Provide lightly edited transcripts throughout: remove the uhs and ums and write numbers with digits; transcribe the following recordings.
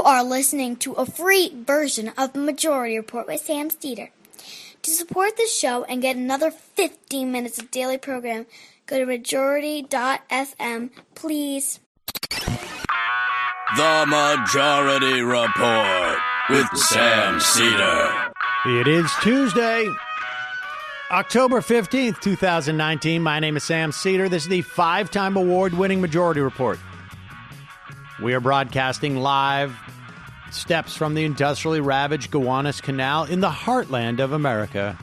are listening to a free version of Majority Report with Sam Steeder. To support the show and get another 15 minutes of daily program, go to majority.fm, please. The Majority Report with Sam Steeder. It is Tuesday, October 15th, 2019. My name is Sam Steeder. This is the 5-time award-winning Majority Report. We are broadcasting live steps from the industrially ravaged Gowanus Canal in the heartland of America,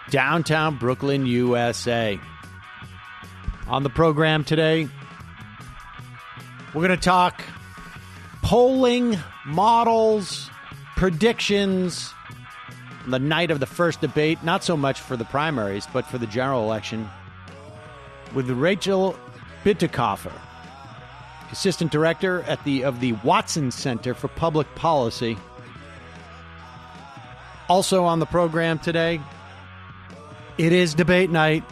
downtown Brooklyn, USA. On the program today, we're going to talk polling, models, predictions, the night of the first debate, not so much for the primaries, but for the general election, with Rachel Bitecofer, Assistant Director of the Wason Center for Public Policy. Also on the program today, it is debate night.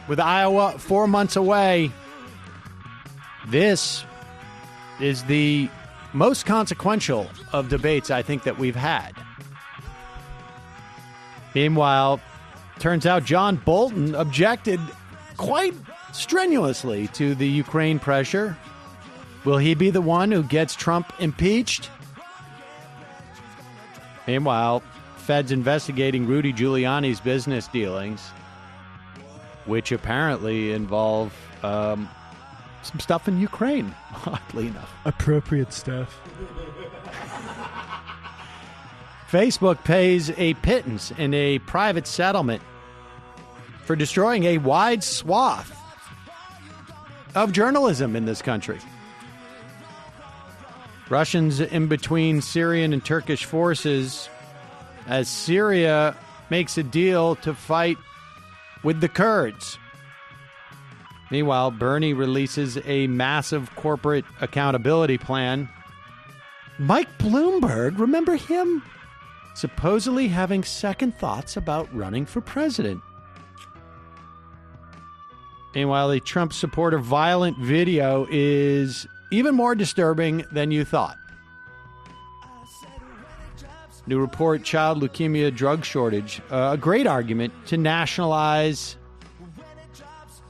With Iowa 4 months away, this is the most consequential of debates I think that we've had. Meanwhile, turns out John Bolton objected quite strenuously to the Ukraine pressure. Will he be the one who gets Trump impeached? Meanwhile, Fed's investigating Rudy Giuliani's business dealings, which apparently involve some stuff in Ukraine, oddly enough. Appropriate stuff. Facebook pays a pittance in a private settlement for destroying a wide swath of journalism in this country. Russians in between Syrian and Turkish forces as Syria makes a deal to fight with the Kurds. Meanwhile, Bernie releases a massive corporate accountability plan. Mike Bloomberg, remember him? Supposedly having second thoughts about running for president. Meanwhile, a Trump supporter violent video is even more disturbing than you thought. New report, child leukemia drug shortage. A great argument to nationalize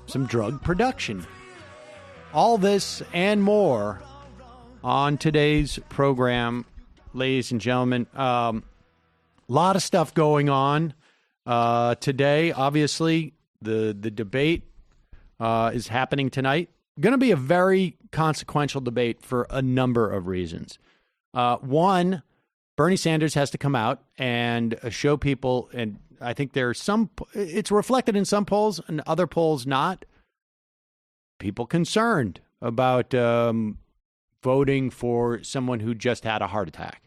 some drug production. All this and more on today's program, ladies and gentlemen. A lot of stuff going on today. Obviously, the debate is happening tonight. Going to be a very consequential debate for a number of reasons. One, Bernie Sanders has to come out and show people, and I think there's some, it's reflected in some polls and other polls not, people concerned about voting for someone who just had a heart attack.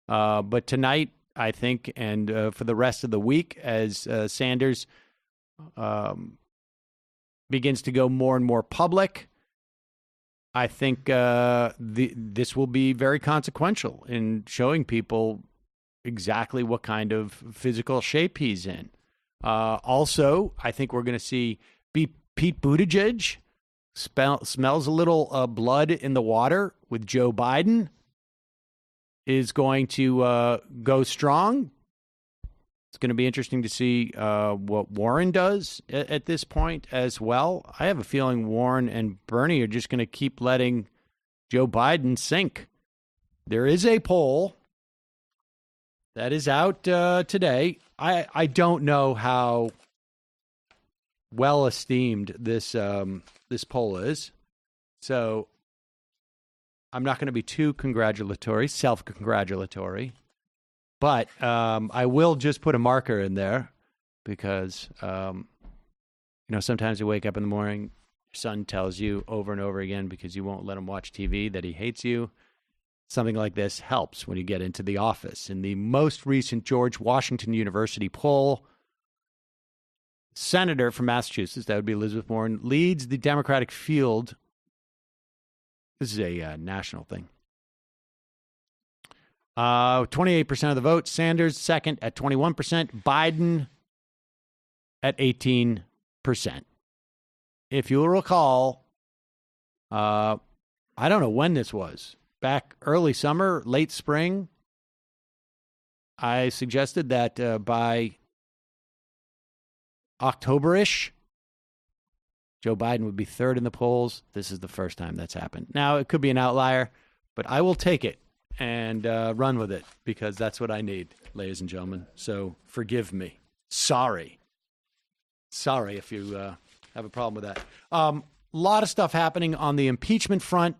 But tonight, I think, and for the rest of the week, as Sanders begins to go more and more public, I think this will be very consequential in showing people exactly what kind of physical shape he's in. Also, I think we're going to see Pete Buttigieg smells a little blood in the water with Joe Biden, is going to go strong. It's going to be interesting to see what Warren does at this point as well. I have a feeling Warren and Bernie are just going to keep letting Joe Biden sink. There is a poll that is out today. I don't know how well esteemed this poll is, so I'm not going to be too self-congratulatory. But I will just put a marker in there because, sometimes you wake up in the morning, your son tells you over and over again because you won't let him watch TV that he hates you. Something like this helps when you get into the office. In the most recent George Washington University poll, Senator from Massachusetts, that would be Elizabeth Warren, leads the Democratic field. This is a national thing. 28% of the vote. Sanders second at 21%. Biden at 18%. If you'll recall, I don't know when this was. back early summer, late spring, I suggested that by October-ish, Joe Biden would be third in the polls. This is the first time that's happened. Now, it could be an outlier, but I will take it and run with it because that's what I need, ladies and gentlemen. So forgive me. Sorry if you have a problem with that. A lot of stuff happening on the impeachment front.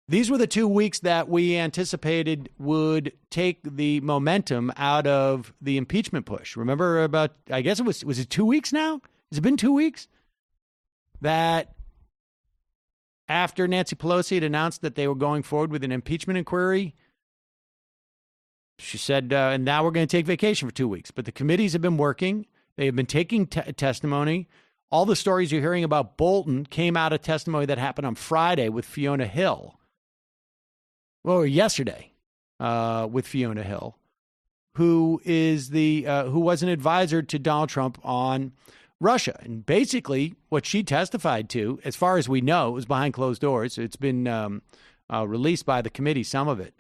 These were the 2 weeks that we anticipated would take the momentum out of the impeachment push. Remember about, I guess was it 2 weeks now? Has it been 2 weeks? That after Nancy Pelosi had announced that they were going forward with an impeachment inquiry, she said, and now we're going to take vacation for 2 weeks. But the committees have been working. They have been taking testimony. All the stories you're hearing about Bolton came out of testimony that happened on Friday with Fiona Hill. Well, yesterday with Fiona Hill, who is who was an advisor to Donald Trump on Russia. And basically what she testified to, as far as we know, it was behind closed doors. It's been released by the committee, some of it.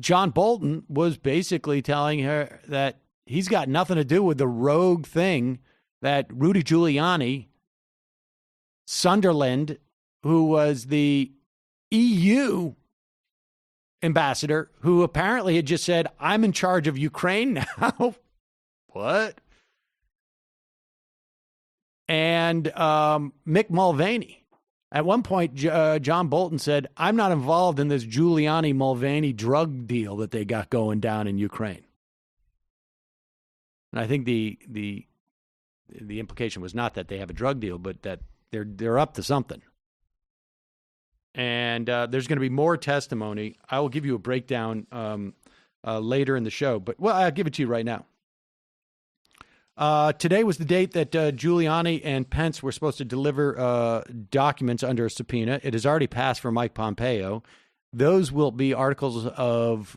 John Bolton was basically telling her that he's got nothing to do with the rogue thing that Rudy Giuliani, Sunderland, who was the EU ambassador, who apparently had just said, I'm in charge of Ukraine now. What? And Mick Mulvaney. At one point, John Bolton said, I'm not involved in this Giuliani-Mulvaney drug deal that they got going down in Ukraine. And I think the implication was not that they have a drug deal, but that they're up to something. And there's going to be more testimony. I will give you a breakdown later in the show, but well, I'll give it to you right now. Today was the date that Giuliani and Pence were supposed to deliver documents under a subpoena. It has already passed for Mike Pompeo. Those will be articles of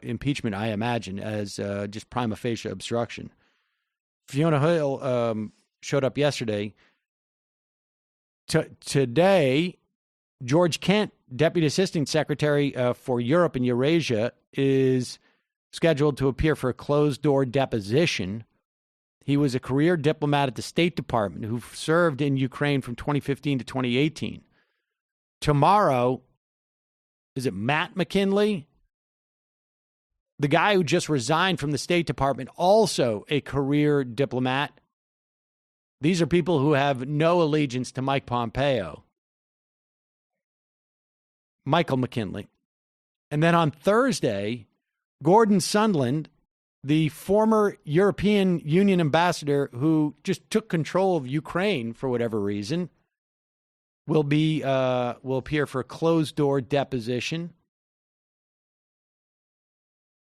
impeachment, I imagine, as just prima facie obstruction. Fiona Hill showed up yesterday. Today, George Kent, Deputy Assistant Secretary for Europe and Eurasia, is scheduled to appear for a closed-door deposition. He was a career diplomat at the State Department who served in Ukraine from 2015 to 2018. Tomorrow, is it Matt McKinley? The guy who just resigned from the State Department, also a career diplomat. These are people who have no allegiance to Mike Pompeo. Michael McKinley. And then on Thursday, Gordon Sondland, the former European Union ambassador who just took control of Ukraine for whatever reason, will appear for a closed-door deposition.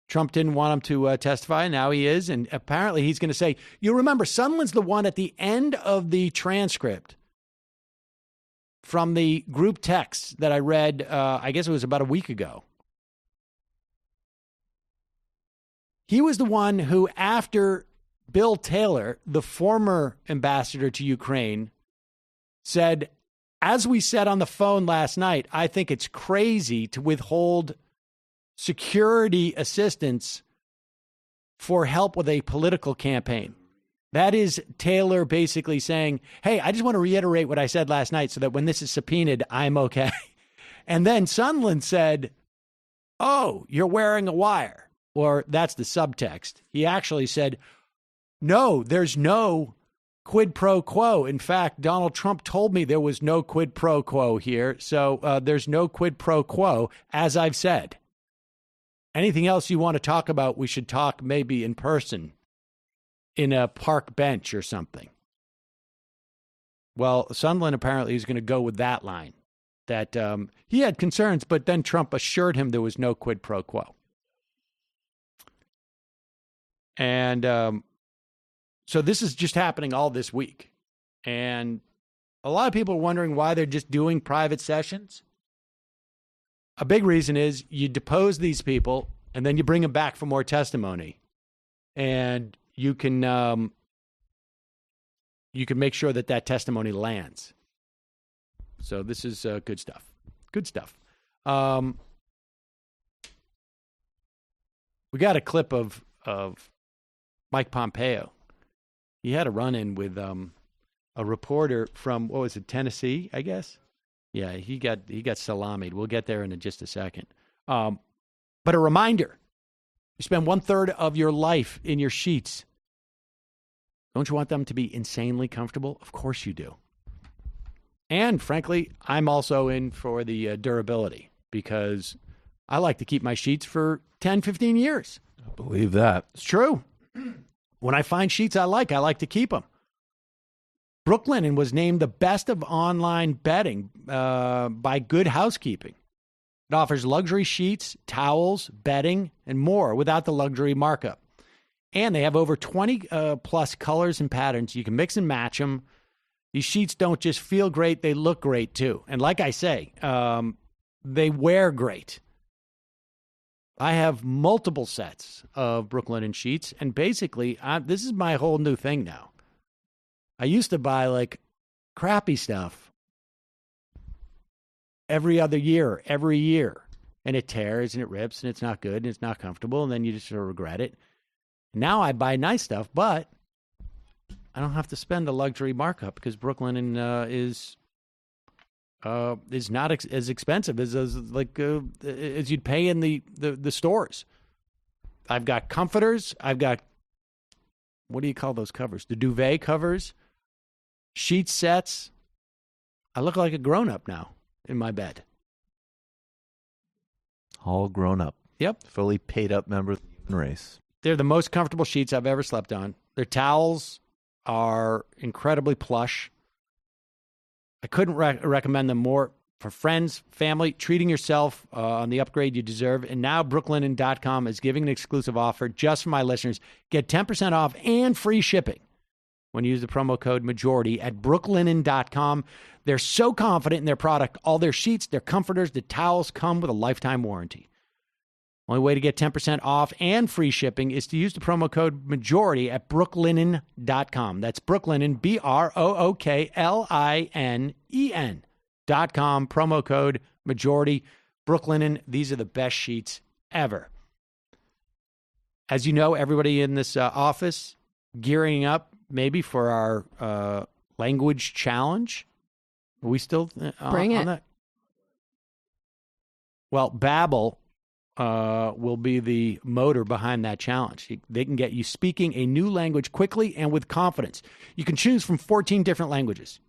Trump didn't want him to testify. Now he is. And apparently he's going to say, you remember, Sondland's the one at the end of the transcript from the group text that I read, I guess it was about a week ago. He was the one who, after Bill Taylor, the former ambassador to Ukraine, said, as we said on the phone last night, I think it's crazy to withhold security assistance for help with a political campaign. That is Taylor basically saying, hey, I just want to reiterate what I said last night so that when this is subpoenaed, I'm okay. And then Sondland said, oh, you're wearing a wire. Or that's the subtext. He actually said, no, there's no quid pro quo. In fact, Donald Trump told me there was no quid pro quo here. So there's no quid pro quo, as I've said. Anything else you want to talk about, we should talk maybe in person in a park bench or something. Well, Sondland apparently is going to go with that line, that he had concerns, but then Trump assured him there was no quid pro quo. And so this is just happening all this week. And a lot of people are wondering why they're just doing private sessions. A big reason is you depose these people and then you bring them back for more testimony. And you can make sure that testimony lands. So this is good stuff. Good stuff. We got a clip of Mike Pompeo. He had a run-in with a reporter from, what was it, Tennessee, I guess? Yeah, he got salamied. We'll get there in just a second. But a reminder, you spend 1/3 of your life in your sheets. Don't you want them to be insanely comfortable? Of course you do. And frankly, I'm also in for the durability because I like to keep my sheets for 10, 15 years. I believe that. It's true. When I find sheets I like to keep them. Brooklinen was named the best of online bedding by Good Housekeeping. It offers luxury sheets, towels, bedding, and more without the luxury markup. And they have over 20 plus colors and patterns. You can mix and match them. These sheets don't just feel great, they look great too. And like I say, they wear great. I have multiple sets of Brooklinen sheets, and basically, this is my whole new thing now. I used to buy like crappy stuff every year, and it tears and it rips and it's not good and it's not comfortable, and then you just sort of regret it. Now I buy nice stuff, but I don't have to spend a luxury markup because Brooklinen is not as expensive as you'd pay in the stores. I've got comforters. I've got, what do you call those covers? The duvet covers, sheet sets. I look like a grown-up now in my bed. All grown up. Yep. Fully paid up member of the human race. They're the most comfortable sheets I've ever slept on. Their towels are incredibly plush. I couldn't recommend them more for friends, family, treating yourself on the upgrade you deserve. And now Brooklinen.com is giving an exclusive offer just for my listeners. Get 10% off and free shipping when you use the promo code MAJORITY at Brooklinen.com. They're so confident in their product. All their sheets, their comforters, the towels come with a lifetime warranty. Only way to get 10% off and free shipping is to use the promo code MAJORITY at Brooklinen.com. That's Brooklinen, BROOKLINEN.com. Promo code MAJORITY. Brooklinen, these are the best sheets ever. As you know, everybody in this office gearing up maybe for our language challenge. Are we still Bring on it. that? Well, Babbel will be the motor behind that challenge. They can get you speaking a new language quickly and with confidence. You can choose from 14 different languages: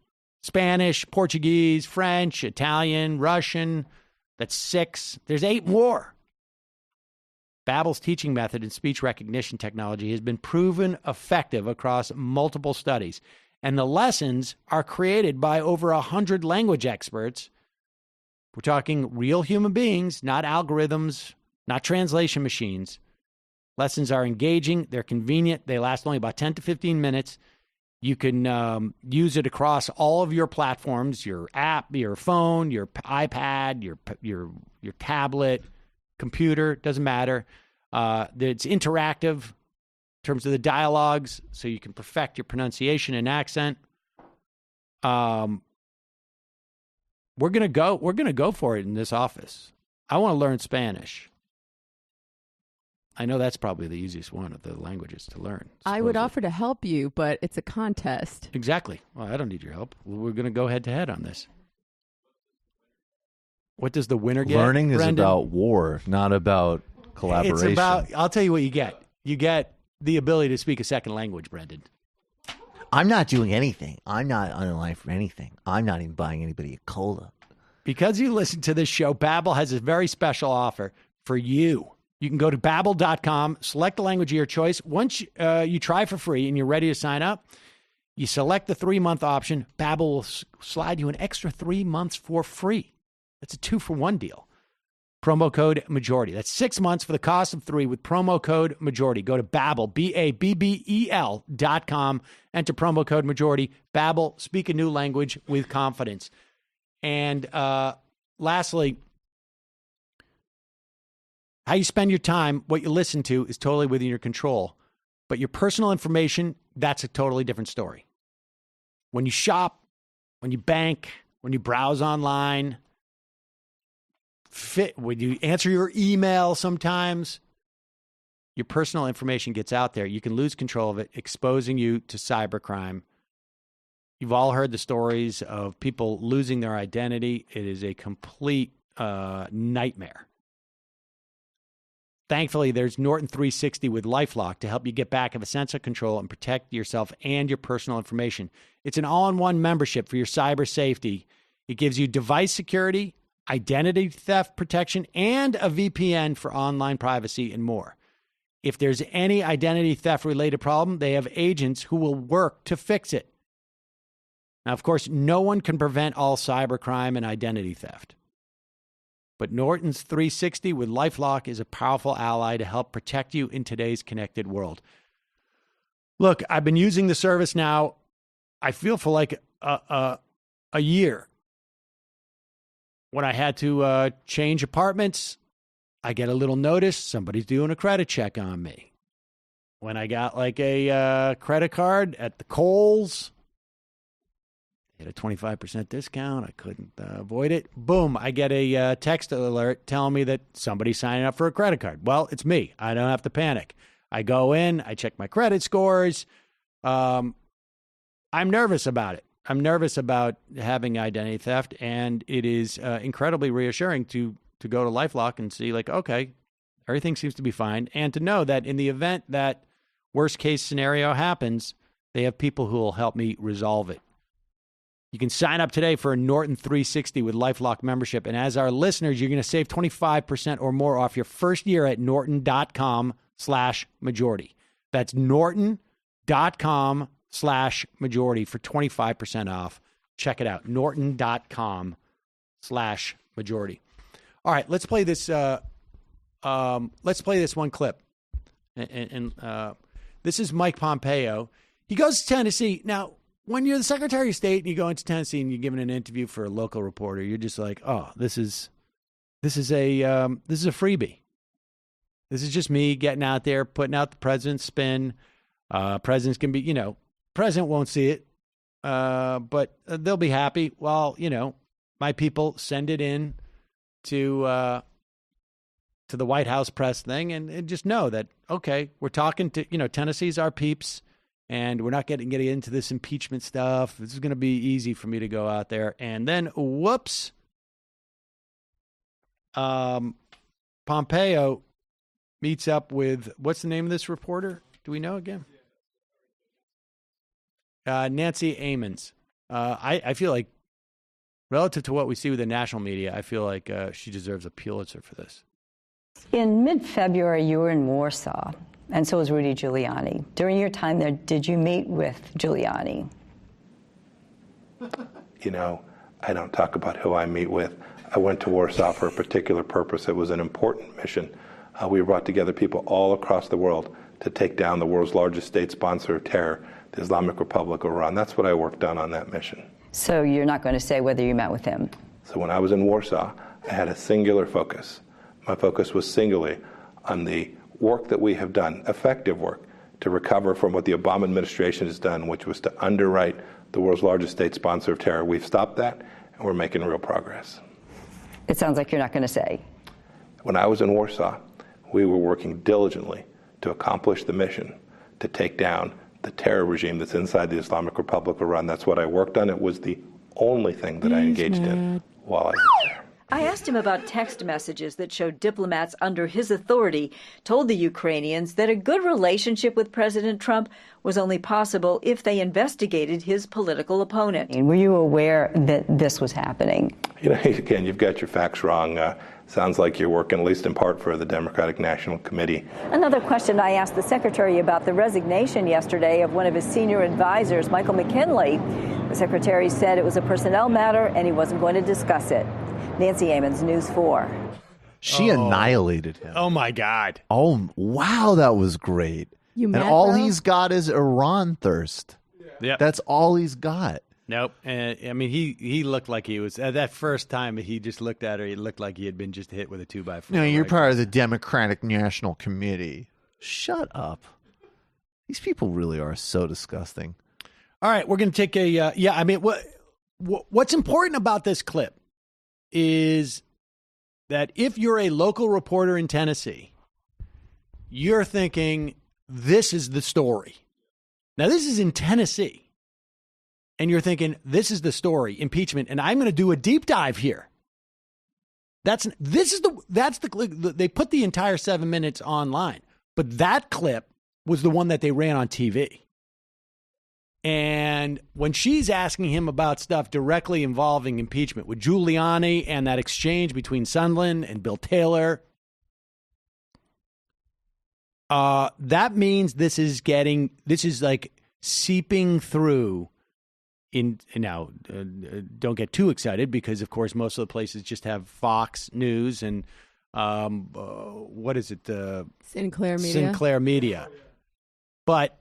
Spanish, Portuguese, French, Italian, Russian. That's 6. There's 8 more. Babbel's teaching method and speech recognition technology has been proven effective across multiple studies, and the lessons are created by over 100 language experts. We're talking real human beings, not algorithms, not translation machines. Lessons are engaging. They're convenient. They last only about 10 to 15 minutes. You can use it across all of your platforms, your app, your phone, your iPad, your tablet, computer, doesn't matter. It's interactive in terms of the dialogues, so you can perfect your pronunciation and accent. We're gonna go for it in this office. I want to learn Spanish. I know that's probably the easiest one of the languages to learn. I would supposedly. offer to help you, but it's a contest. Exactly. Well, I don't need your help. We're going to go head to head on this. What does the winner get? Learning is Brendan? about war, not about collaboration. It's about, I'll tell you what you get. You get the ability to speak a second language, Brendan. I'm not doing anything. I'm not on a line for anything. I'm not even buying anybody a cola. Because you listen to this show, Babbel has a very special offer for you. You can go to Babbel.com, select the language of your choice. Once you try for free and you're ready to sign up, you select the 3-month option. Babbel will slide you an extra 3 months for free. That's a 2-for-1 deal. Promo code MAJORITY. That's 6 months for the cost of 3 with promo code MAJORITY. Go to Babbel, Babbel.com. Enter promo code MAJORITY. Babbel, speak a new language with confidence. And lastly, how you spend your time, what you listen to is totally within your control. But your personal information, that's a totally different story. When you shop, when you bank, when you browse online, when you answer your email sometimes, your personal information gets out there. You can lose control of it, exposing you to cybercrime. You've all heard the stories of people losing their identity. It is a complete nightmare. Thankfully, there's Norton 360 with LifeLock to help you get back a sense of control and protect yourself and your personal information. It's an all-in-one membership for your cyber safety. It gives you device security, identity theft protection, and a VPN for online privacy and more. If there's any identity theft-related problem, they have agents who will work to fix it. Now, of course, no one can prevent all cybercrime and identity theft. But Norton's 360 with LifeLock is a powerful ally to help protect you in today's connected world. Look, I've been using the service now, I feel, for like a year. When I had to change apartments, I get a little notice, somebody's doing a credit check on me. When I got like a credit card at the Kohl's, get a 25% discount. I couldn't avoid it. Boom, I get a text alert telling me that somebody's signing up for a credit card. Well, it's me. I don't have to panic. I go in, I check my credit scores. I'm nervous about it. I'm nervous about having identity theft, and it is incredibly reassuring to go to LifeLock and see, like, okay, everything seems to be fine, and to know that in the event that worst case scenario happens, they have people who will help me resolve it. You can sign up today for a Norton 360 with LifeLock membership, and as our listeners, you're going to save 25% or more off your first year at norton.com/majority. That's norton.com/majority for 25% off. Check it out, norton.com/majority. All right, let's play this. Let's play this one clip, and this is Mike Pompeo. He goes to Tennessee. Now, when you're the Secretary of State and you go into Tennessee and you're giving an interview for a local reporter, you're just like, oh, this is a freebie. This is just me getting out there, putting out the president's spin. President's going to be, president won't see it, but they'll be happy. Well, my people send it in to the White House press thing and just know that, okay, we're talking to, Tennessee's our peeps, and we're not getting into this impeachment stuff. This is going to be easy for me to go out there. And then, whoops, Pompeo meets up with, what's the name of this reporter? Do we know again? Nancy Amons. I feel like, relative to what we see with the national media, I feel like she deserves a Pulitzer for this. In mid-February, you were in Warsaw, and so was Rudy Giuliani. During your time there, did you meet with Giuliani? I don't talk about who I meet with. I went to Warsaw for a particular purpose. It was an important mission. We brought together people all across the world to take down the world's largest state sponsor of terror, the Islamic Republic of Iran. That's what I worked on that mission. So you're not going to say whether you met with him? So when I was in Warsaw, I had a singular focus. My focus was singularly on the work that we have done, effective work, to recover from what the Obama administration has done, which was to underwrite the world's largest state sponsor of terror. We've stopped that, and we're making real progress. It sounds like you're not going to say. When I was in Warsaw, we were working diligently to accomplish the mission to take down the terror regime that's inside the Islamic Republic of Iran. That's what I worked on. It was the only thing that I engaged in while I was there. I asked him about text messages that showed diplomats under his authority told the Ukrainians that a good relationship with President Trump was only possible if they investigated his political opponent. And were you aware that this was happening? Again, you've got your facts wrong. Sounds like you're working, at least in part, for the Democratic National Committee. Another question I asked the secretary about the resignation yesterday of one of his senior advisors, Michael McKinley. The secretary said it was a personnel matter and he wasn't going to discuss it. Nancy Amons, News 4. She annihilated him. Oh, my God. Oh, wow, that was great. And all he's got is Iran thirst. Yeah. That's all he's got. Nope. I mean, he looked like he was, at that first time he just looked at her, he looked like he had been just hit with a 2x4. No, you're part of the Democratic National Committee. Shut up. These people really are so disgusting. All right, we're going to take what's important about this clip is that if you're a local reporter in Tennessee, you're thinking, this is the story. Now, this is in Tennessee. And you're thinking, this is the story, impeachment, and I'm going to do a deep dive here. They put the entire 7 minutes online, but that clip was the one that they ran on TV. And when she's asking him about stuff directly involving impeachment with Giuliani and that exchange between Sondland and Bill Taylor, that means this is like seeping through. Now, don't get too excited because, of course, most of the places just have Fox News and what is it? Sinclair Media. Sinclair Media. But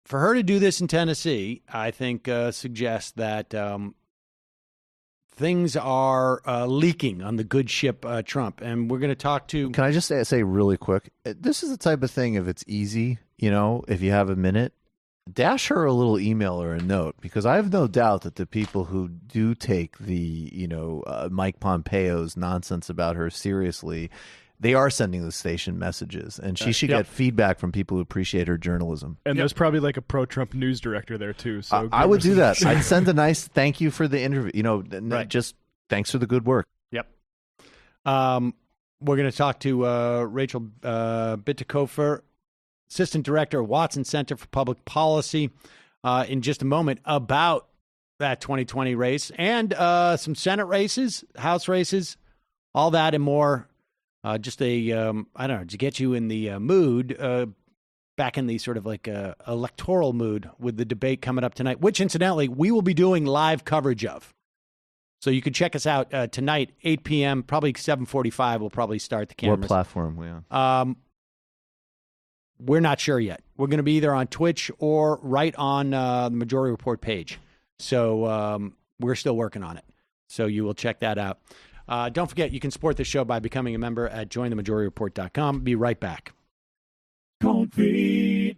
for her to do this in Tennessee, I think suggests that things are leaking on the good ship Trump. And we're going to talk to... Can I just say really quick, this is the type of thing, if it's easy, if you have a minute, dash her a little email or a note, because I have no doubt that the people who do take the, Mike Pompeo's nonsense about her seriously, they are sending the station messages, and she should get feedback from people who appreciate her journalism. And there's probably like a pro-Trump news director there too. So I would do that. I'd send a nice thank you for the interview. Just thanks for the good work. Yep. We're going to talk to Rachel Bitecofer, Assistant Director of Wason Center for Public Policy, in just a moment about that 2020 race and some Senate races, House races, all that and more. Just to get you in the mood, back in the sort of like electoral mood with the debate coming up tonight, which incidentally we will be doing live coverage of. So you can check us out tonight, 8 p.m., probably 7:45. We'll probably start the cameras. What platform? Yeah. We're not sure yet. We're going to be either on Twitch or right on the Majority Report page. So we're still working on it. So you will check that out. Don't forget, you can support the show by becoming a member at jointhemajorityreport.com. Be right back. Cold feet.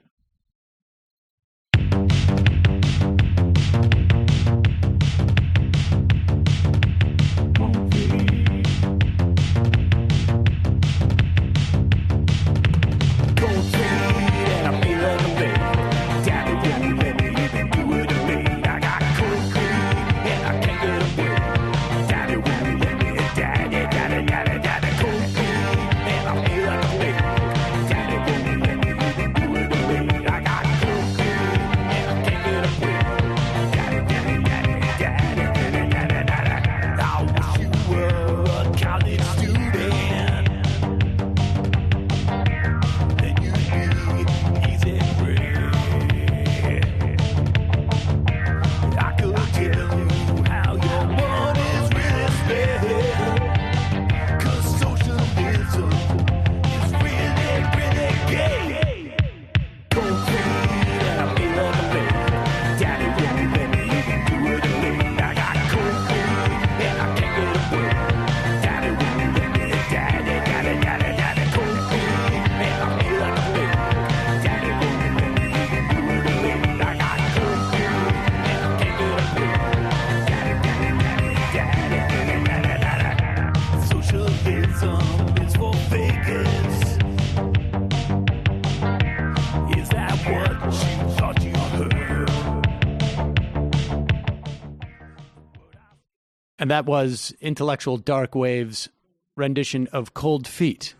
And that was Intellectual Dark Wave's rendition of Cold Feet,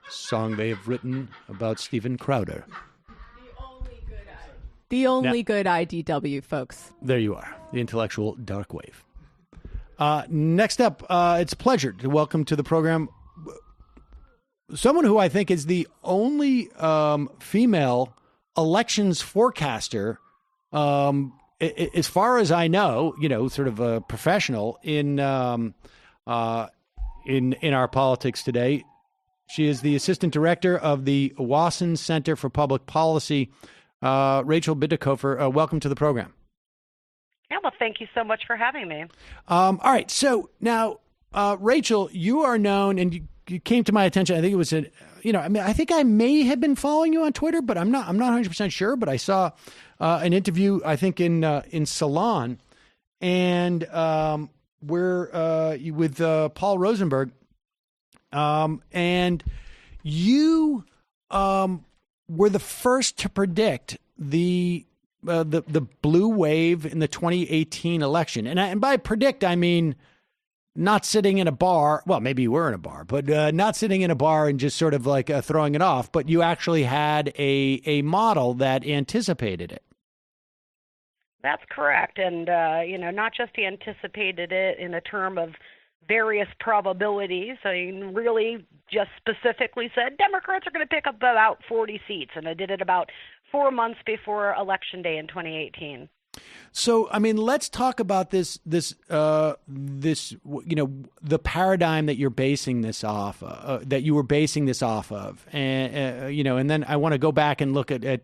song they have written about Steven Crowder. The only good IDW, folks. There you are, the Intellectual Dark Wave. Next up, it's a pleasure to welcome to the program someone who I think is the only female elections forecaster, as far as I know, sort of a professional in our politics today. She is the assistant director of the Wason Center for Public Policy. Rachel Bitecofer, welcome to the program. Yeah, well, thank you so much for having me. All right. So now, Rachel, you are known, and you came to my attention. I think it was I think I may have been following you on Twitter, but I'm not 100% sure. But I saw an interview, I think in Salon, and with Paul Rosenberg, and you were the first to predict the blue wave in the 2018 election, and by predict I mean not sitting in a bar. Well, maybe you were in a bar, but not sitting in a bar and just sort of like throwing it off. But you actually had a model that anticipated it. That's correct. And, not just anticipated it in a term of various probabilities. I mean, really just specifically said Democrats are going to pick up about 40 seats. And I did it about 4 months before Election Day in 2018. So, I mean, let's talk about the paradigm that you're basing this off, that you were basing this off of, and then I want to go back and look at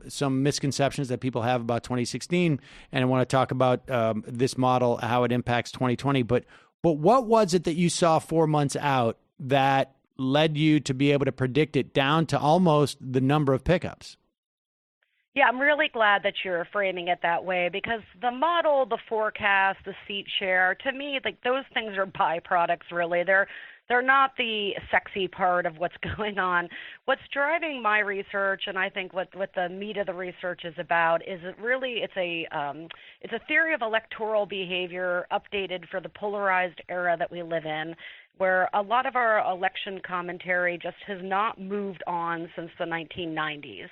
some misconceptions that people have about 2016, and I want to talk about this model, how it impacts 2020. But what was it that you saw 4 months out that led you to be able to predict it down to almost the number of pickups? Yeah, I'm really glad that you're framing it that way, because the model, the forecast, the seat share, to me, like those things are byproducts, really. They're not the sexy part of what's going on. What's driving my research, and I think what the meat of the research is about, is it's a theory of electoral behavior updated for the polarized era that we live in, where a lot of our election commentary just has not moved on since the 1990s.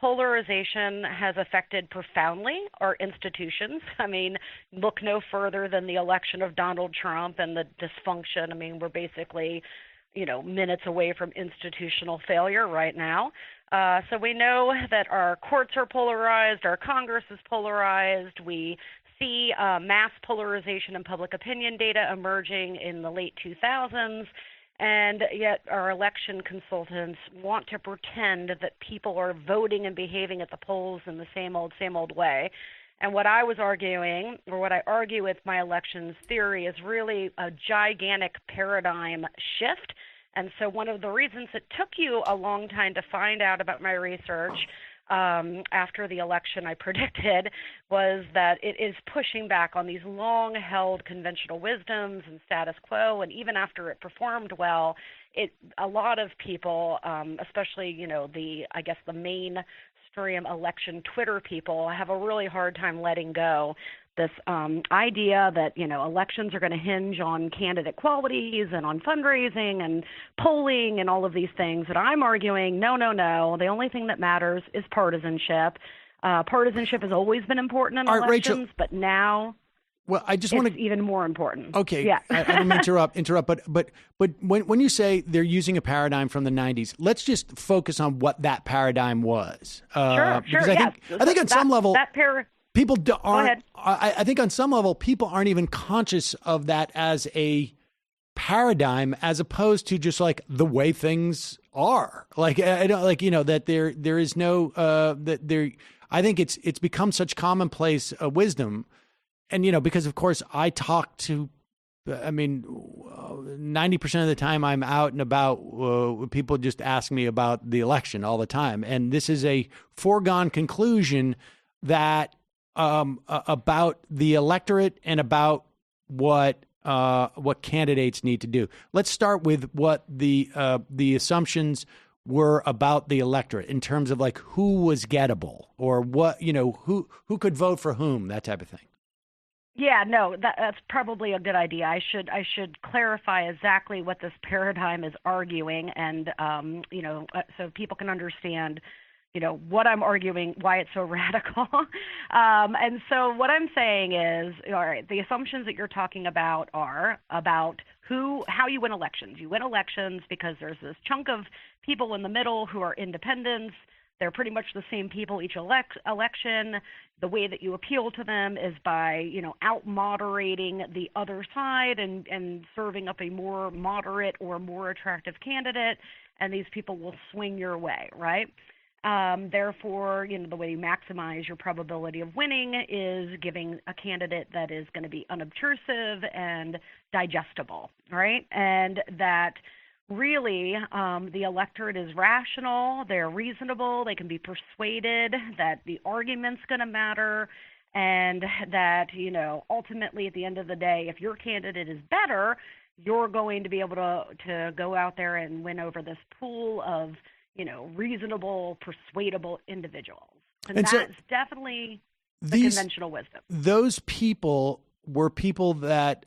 Polarization has affected profoundly our institutions. I mean, look no further than the election of Donald Trump and the dysfunction. I mean, we're basically, minutes away from institutional failure right now. So we know that our courts are polarized, our Congress is polarized. We see mass polarization in public opinion data emerging in the late 2000s. And yet our election consultants want to pretend that people are voting and behaving at the polls in the same old way. And what I was arguing, or what I argue with my elections theory, is really a gigantic paradigm shift. And so one of the reasons it took you a long time to find out about my research after the election I predicted was that it is pushing back on these long-held conventional wisdoms and status quo, and even after it performed well, a lot of people, especially the mainstream election Twitter people, have a really hard time letting go this idea that elections are going to hinge on candidate qualities and on fundraising and polling and all of these things. And I'm arguing, no. The only thing that matters is partisanship. Partisanship has always been important in elections, Rachel, but now I just want to even more important. Okay, yeah. I don't mean to interrupt, but when you say they're using a paradigm from the 90s, let's just focus on what that paradigm was. Sure. Because I think on some level people aren't. I think on some level, people aren't even conscious of that as a paradigm, as opposed to just like the way things are. Like I don't that there is no that there. I think it's become such commonplace wisdom, and because of course I talk to. 90% of the time I'm out and about, people just ask me about the election all the time, and this is a foregone conclusion that. About the electorate and about what candidates need to do. Let's start with what the assumptions were about the electorate in terms of like who was gettable or what who could vote for whom, that type of thing. Yeah, no, that's probably a good idea. I should clarify exactly what this paradigm is arguing, and so people can understand. What I'm arguing, why it's so radical. And so what I'm saying is, all right, the assumptions that you're talking about are about how you win elections. You win elections because there's this chunk of people in the middle who are independents. They're pretty much the same people each election. The way that you appeal to them is by, out-moderating the other side and serving up a more moderate or more attractive candidate, and these people will swing your way, right? Therefore, the way you maximize your probability of winning is giving a candidate that is going to be unobtrusive and digestible, right? And that really the electorate is rational, they're reasonable, they can be persuaded that the argument's going to matter, and that, ultimately at the end of the day, if your candidate is better, you're going to be able to go out there and win over this pool of, reasonable, persuadable individuals. And that's definitely the conventional wisdom. Those people were people that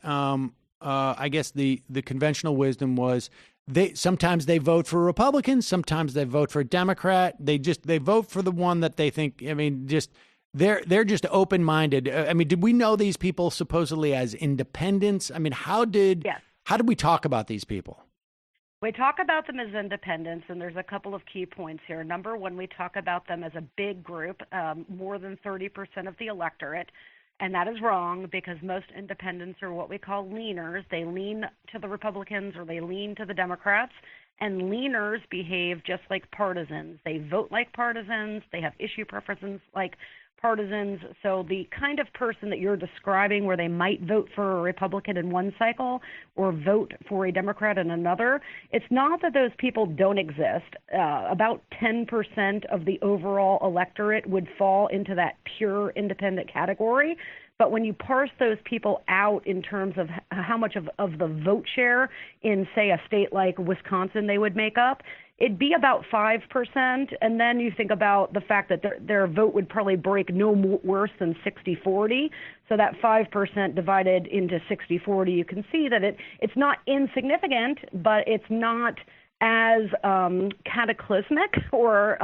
I guess the conventional wisdom was sometimes they vote for Republicans, sometimes they vote for a Democrat. They vote for the one that they think. They're just open-minded. Did we know these people supposedly as independents? How did we talk about these people? We talk about them as independents, and there's a couple of key points here. Number one, we talk about them as a big group, more than 30% of the electorate, and that is wrong because most independents are what we call leaners. They lean to the Republicans or they lean to the Democrats, and leaners behave just like partisans. They vote like partisans. They have issue preferences like partisans. So the kind of person that you're describing where they might vote for a Republican in one cycle or vote for a Democrat in another, it's not that those people don't exist. About 10% of the overall electorate would fall into that pure independent category. But when you parse those people out in terms of how much of the vote share in, say, a state like Wisconsin they would make up, it'd be about 5%. And then you think about the fact that their vote would probably break no worse than 60-40. So that 5% divided into 60-40, you can see that it's not insignificant, but it's not as cataclysmic or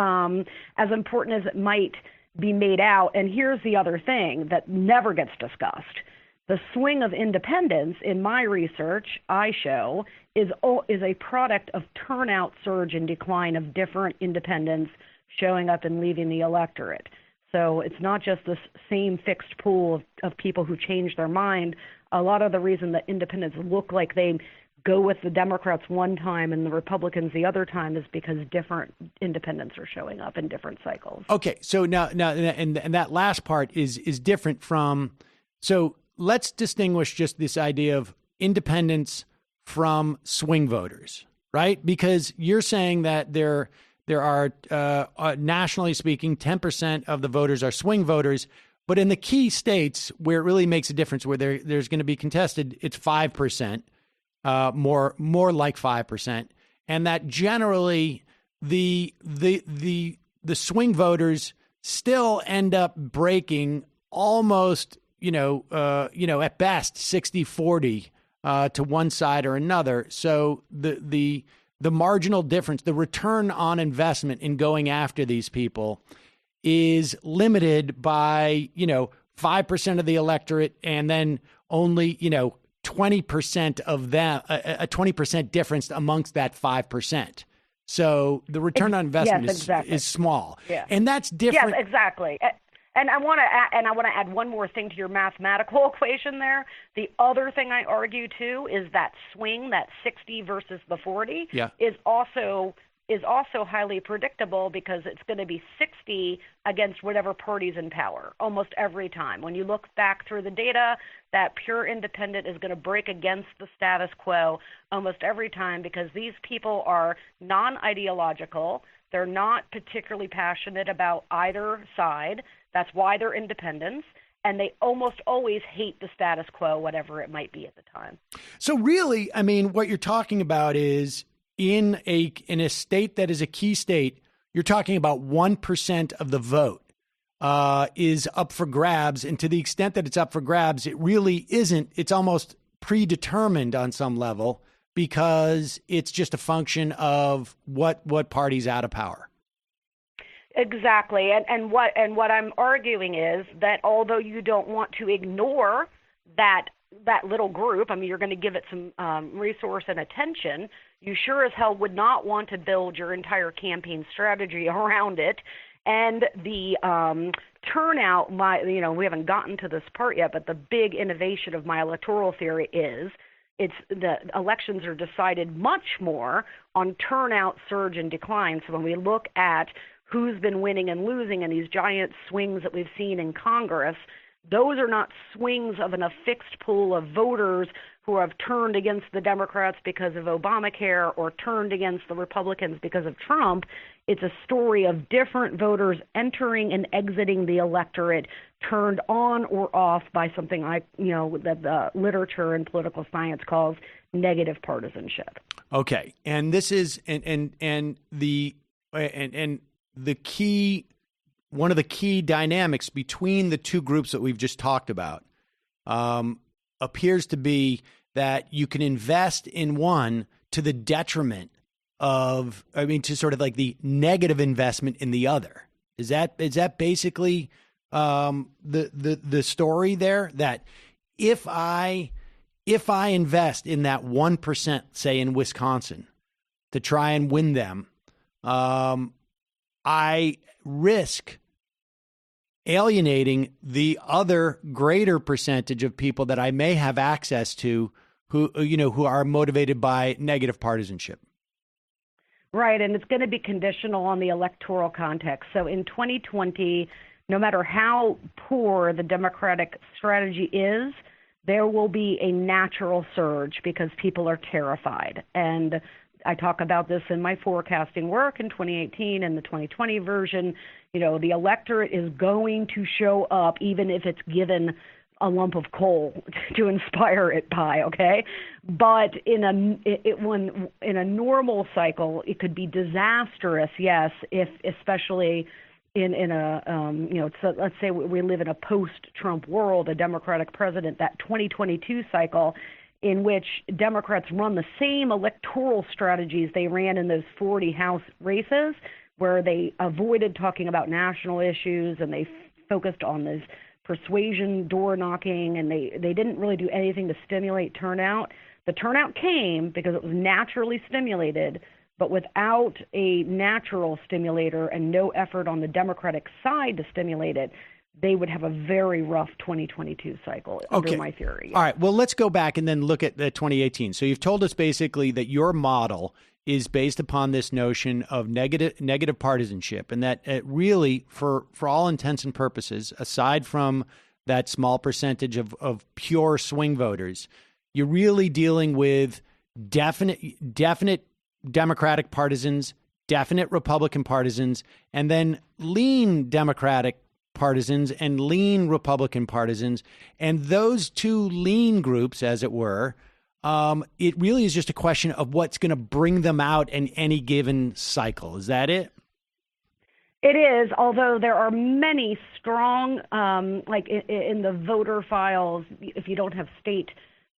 as important as it might be made out. And here's the other thing that never gets discussed. The swing of independence, in my research, I show, is a product of turnout surge and decline of different independents showing up and leaving the electorate. So it's not just this same fixed pool of people who change their mind. A lot of the reason that independents look like they go with the Democrats one time and the Republicans the other time is because different independents are showing up in different cycles. Okay, so now and that last part is different from. So let's distinguish just this idea of independents from swing voters, right? Because you're saying that there are nationally speaking, 10% of the voters are swing voters, but in the key states where it really makes a difference, where there's going to be contested, it's 5%. More like 5%, and that generally the swing voters still end up breaking almost at best 60-40 to one side or another. So the marginal difference, the return on investment in going after these people is limited by 5% of the electorate, and then only 20% of them, a 20% difference amongst that 5%. So the return on investment is small, and that's different. Yes, exactly. And I want to add one more thing to your mathematical equation there. The other thing I argue too is that swing, that 60 versus the 40, is also highly predictable because it's going to be 60 against whatever party's in power almost every time. When you look back through the data, that pure independent is going to break against the status quo almost every time because these people are non-ideological. They're not particularly passionate about either side. That's why they're independents. And they almost always hate the status quo, whatever it might be at the time. So really, what you're talking about is in a state that is a key state, you're talking about 1% of the vote is up for grabs. And to the extent that it's up for grabs, it really isn't. It's almost predetermined on some level because it's just a function of what party's out of power. Exactly. And what I'm arguing is that although you don't want to ignore that little group, you're going to give it some resource and attention, you sure as hell would not want to build your entire campaign strategy around it. And the turnout, we haven't gotten to this part yet, but the big innovation of my electoral theory is the elections are decided much more on turnout, surge, and decline. So when we look at who's been winning and losing in these giant swings that we've seen in Congress, Those are not swings of a fixed pool of voters who have turned against the Democrats because of Obamacare or turned against the Republicans because of Trump. It's a story of different voters entering and exiting the electorate, turned on or off by something that the literature and political science calls negative partisanship. Okay, and this is and the key, one of the key dynamics between the two groups that we've just talked about appears to be that you can invest in one to the detriment of, to sort of like the negative investment in the other. Is that basically the story there? That if I invest in that 1%, say in Wisconsin, to try and win them, I risk alienating the other greater percentage of people that I may have access to who are motivated by negative partisanship. Right, and it's going to be conditional on the electoral context. So in 2020, no matter how poor the Democratic strategy is, there will be a natural surge because people are terrified. And I talk about this in my forecasting work in 2018 and the 2020 version. The electorate is going to show up even if it's given a lump of coal to inspire it by, okay? But in a normal cycle, it could be disastrous, yes, if especially in a so let's say we live in a post-Trump world, a Democratic president, that 2022 cycle in which Democrats run the same electoral strategies they ran in those 40 House races, where they avoided talking about national issues and they focused on this persuasion, door knocking, and they didn't really do anything to stimulate turnout. The turnout came because it was naturally stimulated, but without a natural stimulator and no effort on the Democratic side to stimulate it, they would have a very rough 2022 cycle under my theory. All right. Well, let's go back and then look at the 2018. So you've told us basically that your model is based upon this notion of negative partisanship, and that it really, for all intents and purposes, aside from that small percentage of pure swing voters, you're really dealing with definite Democratic partisans, definite Republican partisans, and then lean Democratic partisans and lean Republican partisans. And those two lean groups, as it were, it really is just a question of what's going to bring them out in any given cycle. Is that it? It is, although there are many strong, like in the voter files, if you don't have state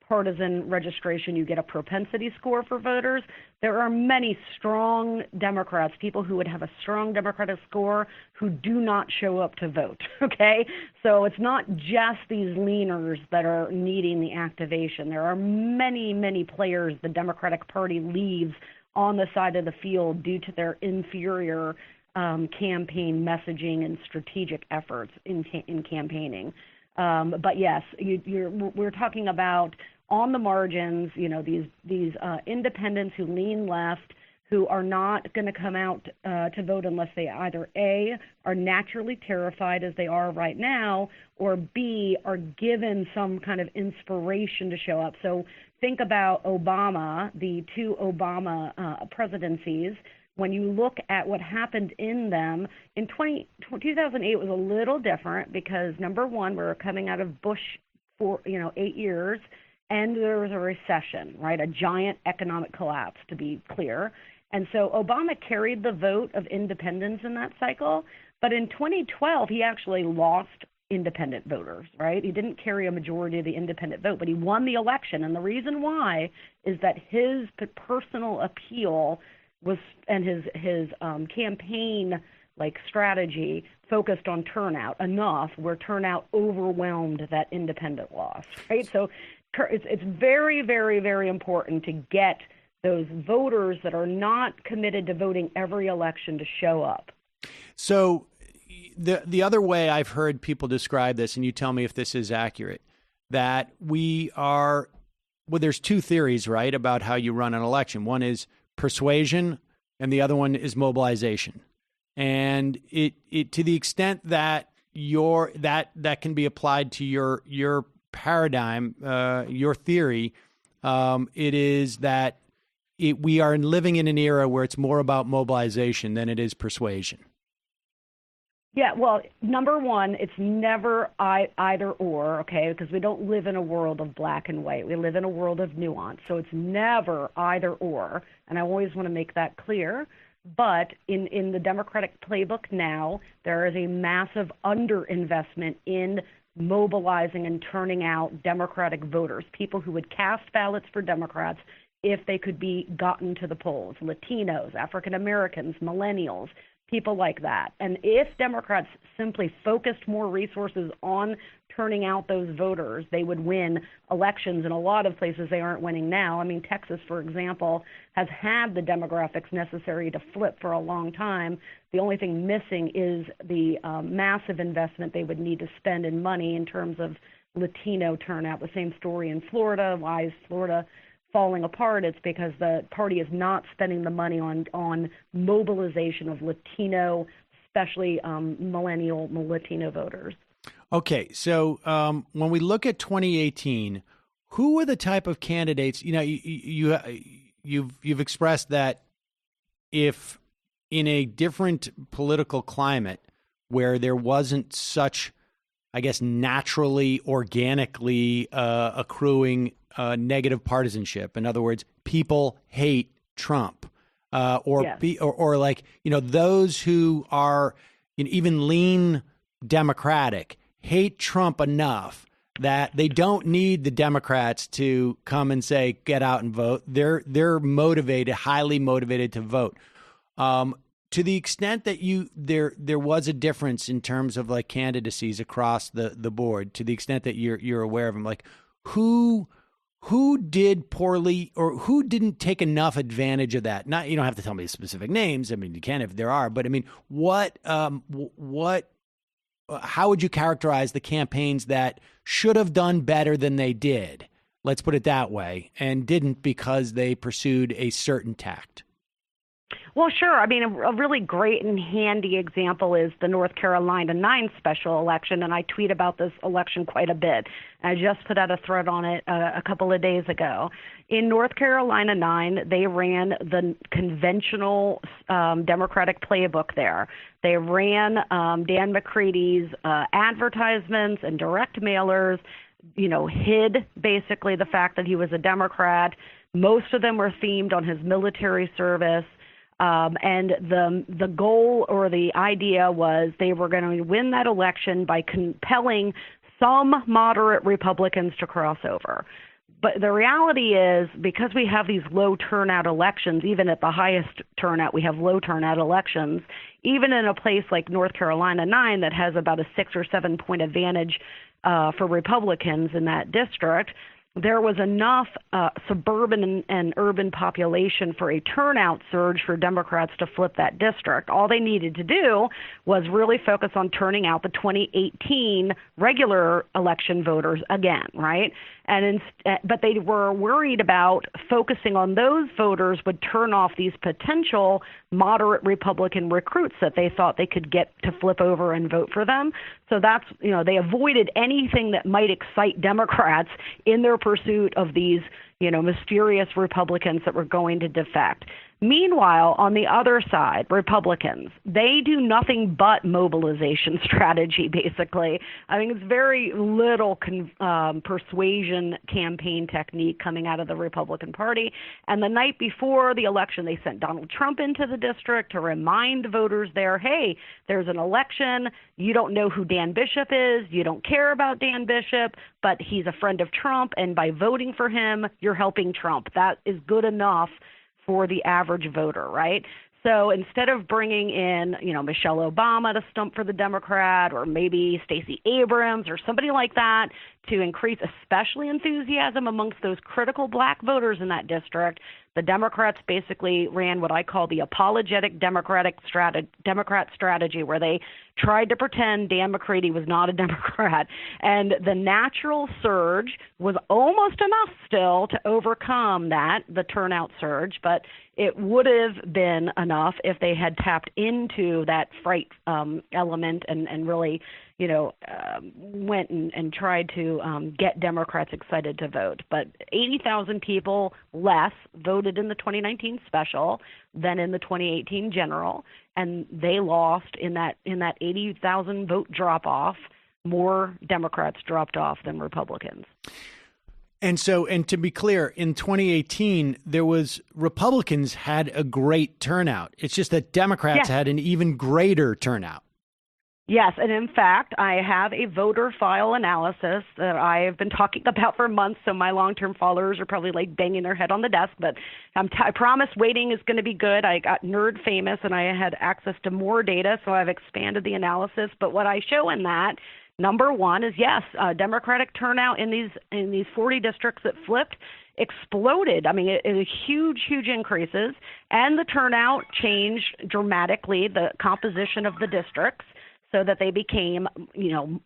partisan registration, you get a propensity score for voters. There are many strong Democrats, people who would have a strong Democratic score, who do not show up to vote, okay? So it's not just these leaners that are needing the activation. There are many, many players the Democratic Party leaves on the side of the field due to their inferior campaign messaging and strategic efforts in campaigning. But yes, we're talking about on the margins, these independents who lean left, who are not going to come out to vote unless they either A, are naturally terrified as they are right now, or B, are given some kind of inspiration to show up. So think about Obama, the two Obama presidencies. When you look at what happened in them, in 2008 was a little different because, number one, we were coming out of Bush for 8 years, and there was a recession, right? A giant economic collapse, to be clear. And so Obama carried the vote of independents in that cycle. But in 2012, he actually lost independent voters, right? He didn't carry a majority of the independent vote, but he won the election. And the reason why is that his personal appeal was, and his campaign strategy focused on turnout enough where turnout overwhelmed that independent loss, right? So it's very, very, very important to get those voters that are not committed to voting every election to show up. So the other way I've heard people describe this, and you tell me if this is accurate, that there's two theories, right, about how you run an election. One is persuasion, and the other one is mobilization. And it to the extent that that can be applied to your paradigm, your theory. It is that we are living in an era where it's more about mobilization than it is persuasion. Yeah, well, number one, it's never either or, okay, because we don't live in a world of black and white. We live in a world of nuance, so it's never either or, and I always want to make that clear. But in the Democratic playbook now, there is a massive underinvestment in mobilizing and turning out Democratic voters, people who would cast ballots for Democrats if they could be gotten to the polls, Latinos, African Americans, millennials, people like that. And if Democrats simply focused more resources on turning out those voters, they would win elections in a lot of places they aren't winning now. I mean, Texas, for example, has had the demographics necessary to flip for a long time. The only thing missing is the massive investment they would need to spend in money in terms of Latino turnout. The same story in Florida. Why is Florida falling apart? It's because the party is not spending the money on mobilization of Latino, especially millennial Latino voters. Okay, so when we look at 2018, who were the type of candidates? You know, you've expressed that if in a different political climate where there wasn't such, I guess, naturally, organically accruing negative partisanship. In other words, people hate Trump, or like, you know, those who are, you know, even lean Democratic hate Trump enough that they don't need the Democrats to come and say, get out and vote. They're motivated, highly motivated to vote. To the extent that there was a difference in terms of like candidacies across the board, to the extent that you're aware of them, like who did poorly or who didn't take enough advantage of that? Not, you don't have to tell me specific names. I mean, you can if there are, but I mean, how would you characterize the campaigns that should have done better than they did? Let's put it that way, and didn't because they pursued a certain tact. Well, sure. I mean, a really great and handy example is the North Carolina 9 special election, and I tweet about this election quite a bit. I just put out a thread on it a couple of days ago. In North Carolina 9, they ran the conventional Democratic playbook there. They ran Dan McCready's advertisements and direct mailers, you know, hid basically the fact that he was a Democrat. Most of them were themed on his military service. And the goal or the idea was they were going to win that election by compelling some moderate Republicans to cross over. But the reality is, because we have these low turnout elections, even at the highest turnout, we have low turnout elections, even in a place like North Carolina 9 that has about a 6 or 7 point advantage for Republicans in that district, there was enough suburban and urban population for a turnout surge for Democrats to flip that district. All they needed to do was really focus on turning out the 2018 regular election voters again, right? But they were worried about focusing on those voters would turn off these potential moderate Republican recruits that they thought they could get to flip over and vote for them. So that's, you know, they avoided anything that might excite Democrats in their pursuit of these, you know, mysterious Republicans that were going to defect. Meanwhile, on the other side, Republicans, they do nothing but mobilization strategy, basically. I think it's very little persuasion campaign technique coming out of the Republican Party. And the night before the election, they sent Donald Trump into the district to remind voters there, hey, there's an election. You don't know who Dan Bishop is. You don't care about Dan Bishop, but he's a friend of Trump. And by voting for him, you're helping Trump. That is good enough for the average voter, right? So instead of bringing in, you know, Michelle Obama to stump for the Democrat, or maybe Stacey Abrams or somebody like that to increase especially enthusiasm amongst those critical black voters in that district, the Democrats basically ran what I call the apologetic Democrat strategy, where they tried to pretend Dan McCready was not a Democrat. And the natural surge was almost enough still to overcome the turnout surge, but it would have been enough if they had tapped into that fright element and really, went and tried to get Democrats excited to vote. But 80,000 people less voted in the 2019 special than in the 2018 general, and they lost in that 80,000 vote drop off. More Democrats dropped off than Republicans. And to be clear, in 2018, Republicans had a great turnout. It's just that Democrats had an even greater turnout. Yes, and in fact, I have a voter file analysis that I have been talking about for months, so my long-term followers are probably like banging their head on the desk, but I promise waiting is going to be good. I got nerd famous, and I had access to more data, so I've expanded the analysis. But what I show in that, number one is, yes, Democratic turnout in these 40 districts that flipped exploded. I mean, it huge increases, and the turnout changed dramatically, the composition of the districts, so that they became,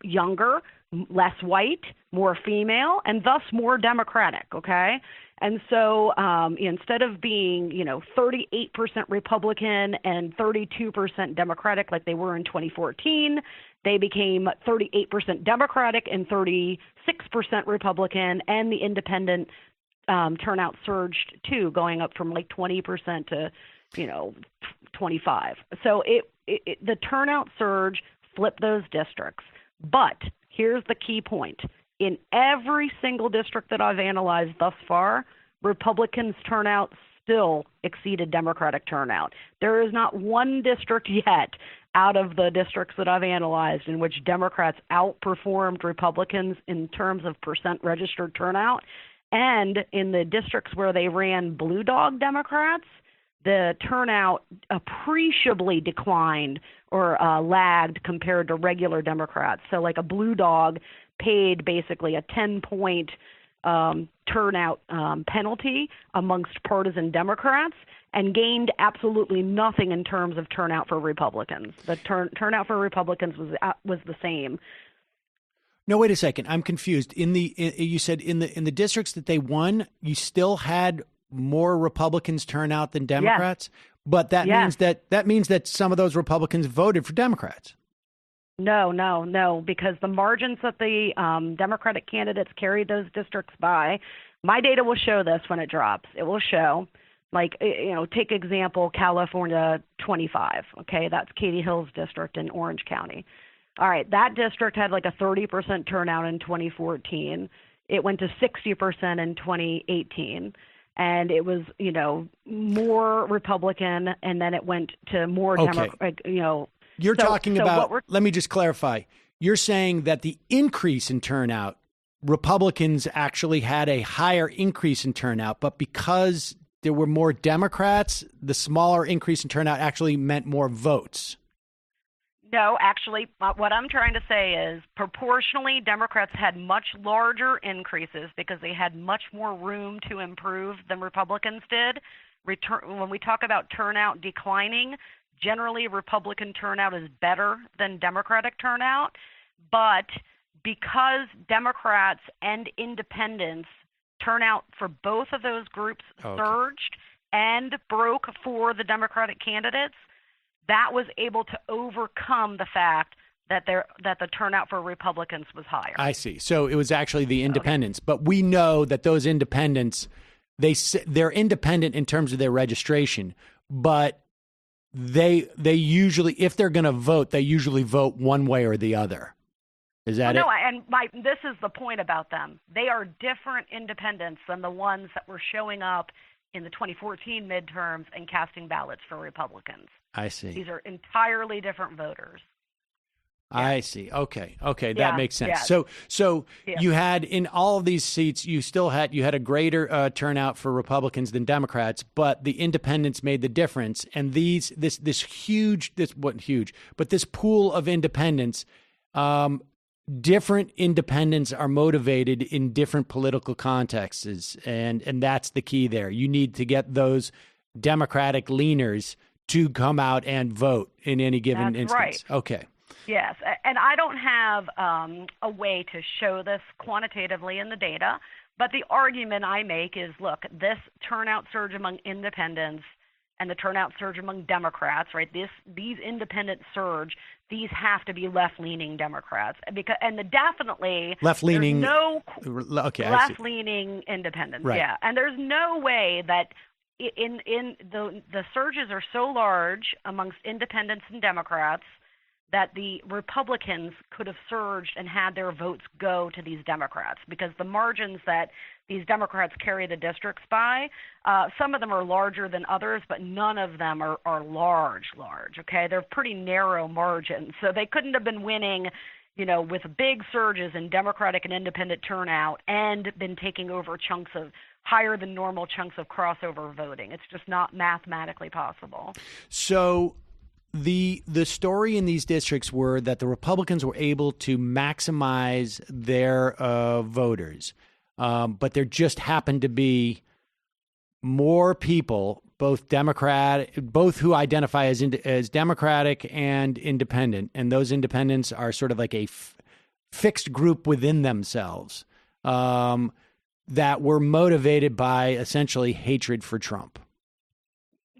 younger, less white, more female, and thus more Democratic, okay? And so instead of being, 38% Republican and 32% Democratic like they were in 2014, they became 38% Democratic and 36% Republican, and the independent turnout surged too, going up from like 20% to, 25. So the turnout surge flipped those districts. But here's the key point. In every single district that I've analyzed thus far, Republicans' turnout still exceeded Democratic turnout. There is not one district yet out of the districts that I've analyzed in which Democrats outperformed Republicans in terms of percent registered turnout. And in the districts where they ran blue dog Democrats, the turnout appreciably declined or lagged compared to regular Democrats. So like a blue dog paid basically a 10-point turnout penalty amongst partisan Democrats and gained absolutely nothing in terms of turnout for Republicans. The turnout for Republicans was the same. No, wait a second. I'm confused. You said in the districts that they won, you still had more Republicans turn out than Democrats, but that means that some of those Republicans voted for Democrats. No, because the margins that the Democratic candidates carried those districts by, my data will show this when it drops. It will show, take example, California 25. Okay, that's Katie Hill's district in Orange County. All right, that district had like a 30% turnout in 2014. It went to 60% in 2018. And it was, more Republican, and then it went to more Democratic, You're talking about, let me just clarify. You're saying that the increase in turnout, Republicans actually had a higher increase in turnout, but because there were more Democrats, the smaller increase in turnout actually meant more votes. No, actually, what I'm trying to say is proportionally, Democrats had much larger increases because they had much more room to improve than Republicans did. When we talk about turnout declining, generally Republican turnout is better than Democratic turnout. But because Democrats and independents turnout for both of those groups surged and broke for the Democratic candidates, that was able to overcome the fact that the turnout for Republicans was higher. I see. So it was actually the independents. But we know that those independents, they're independent in terms of their registration, but they usually, if they're going to vote, they usually vote one way or the other. Is that it? No, this is the point about them. They are different independents than the ones that were showing up in the 2014 midterms and casting ballots for Republicans. I see. These are entirely different voters. Yeah. I see. Okay. That makes sense. Yeah. So you had in all of these seats, you had a greater turnout for Republicans than Democrats, but the independents made the difference. And this pool of independents, different independents are motivated in different political contexts, and that's the key there. You need to get those Democratic leaners to come out and vote in any given instance. Right. Okay. Yes, and I don't have a way to show this quantitatively in the data, but the argument I make is, look, this turnout surge among independents and the turnout surge among Democrats, right? These independent surge, these have to be left-leaning Democrats, and definitely left-leaning. Left-leaning independents, right. Yeah, and there's no way that in the surges are so large amongst independents and Democrats that the Republicans could have surged and had their votes go to these Democrats, because the margins that these Democrats carry the districts by, some of them are larger than others, but none of them are large, okay? They're pretty narrow margins. So they couldn't have been winning, with big surges in Democratic and independent turnout and been taking over chunks of higher than normal chunks of crossover voting. It's just not mathematically possible. So the story in these districts were that the Republicans were able to maximize their voters, but there just happened to be more people, both who identify as Democratic and independent, and those independents are sort of like a fixed group within themselves that were motivated by essentially hatred for Trump.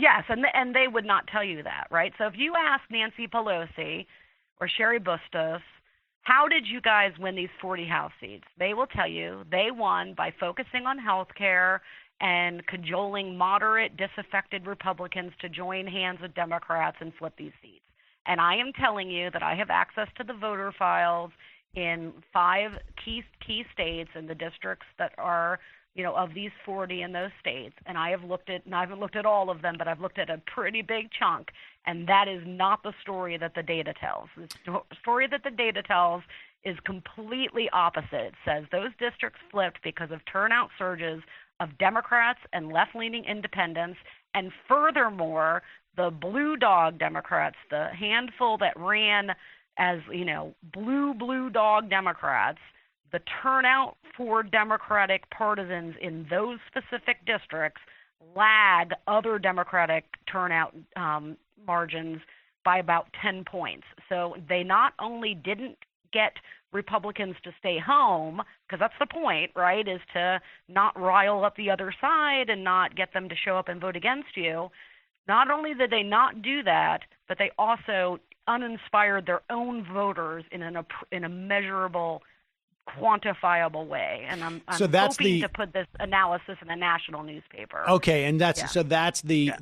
Yes, and they would not tell you that, right? So if you ask Nancy Pelosi or Sherry Bustos, how did you guys win these 40 House seats? They will tell you they won by focusing on health care and cajoling moderate, disaffected Republicans to join hands with Democrats and flip these seats. And I am telling you that I have access to the voter files in 5 key states and the districts that are of these 40 in those states, and I haven't looked at all of them, but I've looked at a pretty big chunk, and that is not the story that the data tells. The story that the data tells is completely opposite. It says those districts flipped because of turnout surges of Democrats and left-leaning independents, and furthermore, the blue dog Democrats, the handful that ran as, blue dog Democrats, the turnout for Democratic partisans in those specific districts lag other Democratic turnout margins by about 10 points. So they not only didn't get Republicans to stay home, because that's the point, right, is to not rile up the other side and not get them to show up and vote against you. Not only did they not do that, but they also uninspired their own voters in a measurable, quantifiable way, and I'm hoping to put this analysis in a national newspaper. Okay, and that's the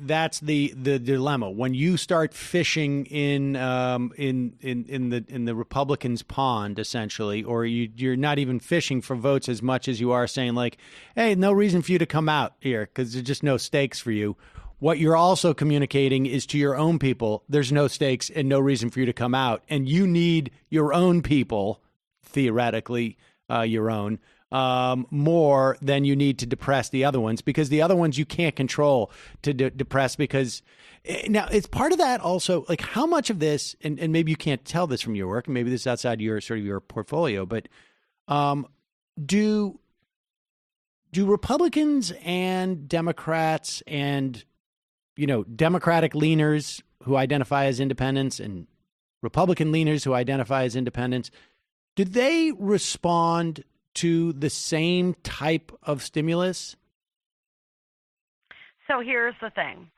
dilemma when you start fishing in the Republicans' pond, essentially, or you're not even fishing for votes as much as you are saying like, hey, no reason for you to come out here because there's just no stakes for you. What you're also communicating is to your own people, there's no stakes and no reason for you to come out, and you need your own people. Theoretically, your own, more than you need to depress the other ones, because the other ones you can't control to depress, because now it's part of that also, like how much of this, and maybe you can't tell this from your work, and maybe this is outside your sort of your portfolio, but do Republicans and Democrats and, Democratic leaners who identify as independents and Republican leaners who identify as independents, do they respond to the same type of stimulus? So here's the thing.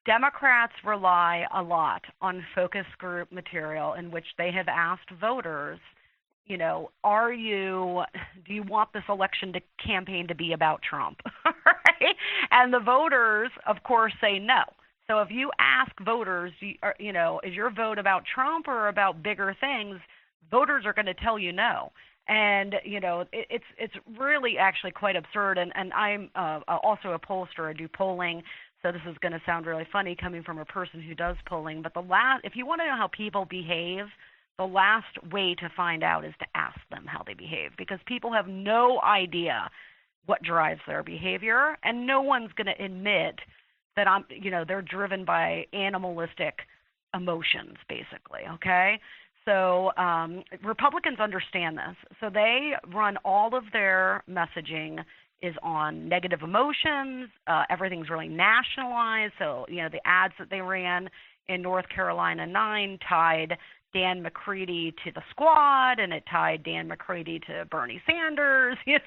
Democrats rely a lot on focus group material in which they have asked voters, do you want this election campaign to be about Trump? Right? And the voters, of course, say no. So if you ask voters, is your vote about Trump or about bigger things? Voters are going to tell you no. And, it's really actually quite absurd. And I'm also a pollster. I do polling. So this is going to sound really funny coming from a person who does polling. But if you want to know how people behave, the last way to find out is to ask them how they behave, because people have no idea what drives their behavior. And no one's going to admit that they're driven by animalistic emotions, basically. Okay. So Republicans understand this. So they run all of their messaging is on negative emotions. Everything's really nationalized. So, the ads that they ran in North Carolina 9 tied Dan McCready to the squad, and it tied Dan McCready to Bernie Sanders. They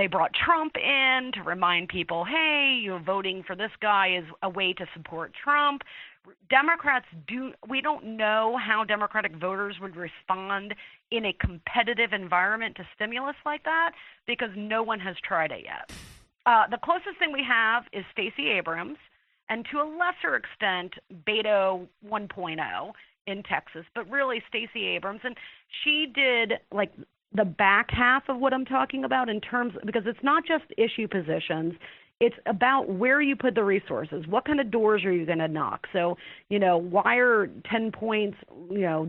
brought Trump in to remind people, hey, voting for this guy is a way to support Trump. Democrats we don't know how Democratic voters would respond in a competitive environment to stimulus like that because no one has tried it yet. The closest thing we have is Stacey Abrams, and to a lesser extent, Beto 1.0 in Texas, but really Stacey Abrams. And she did like the back half of what I'm talking about in terms, because it's not just issue positions. It's about where you put the resources. What kind of doors are you going to knock? So, why are 10 points,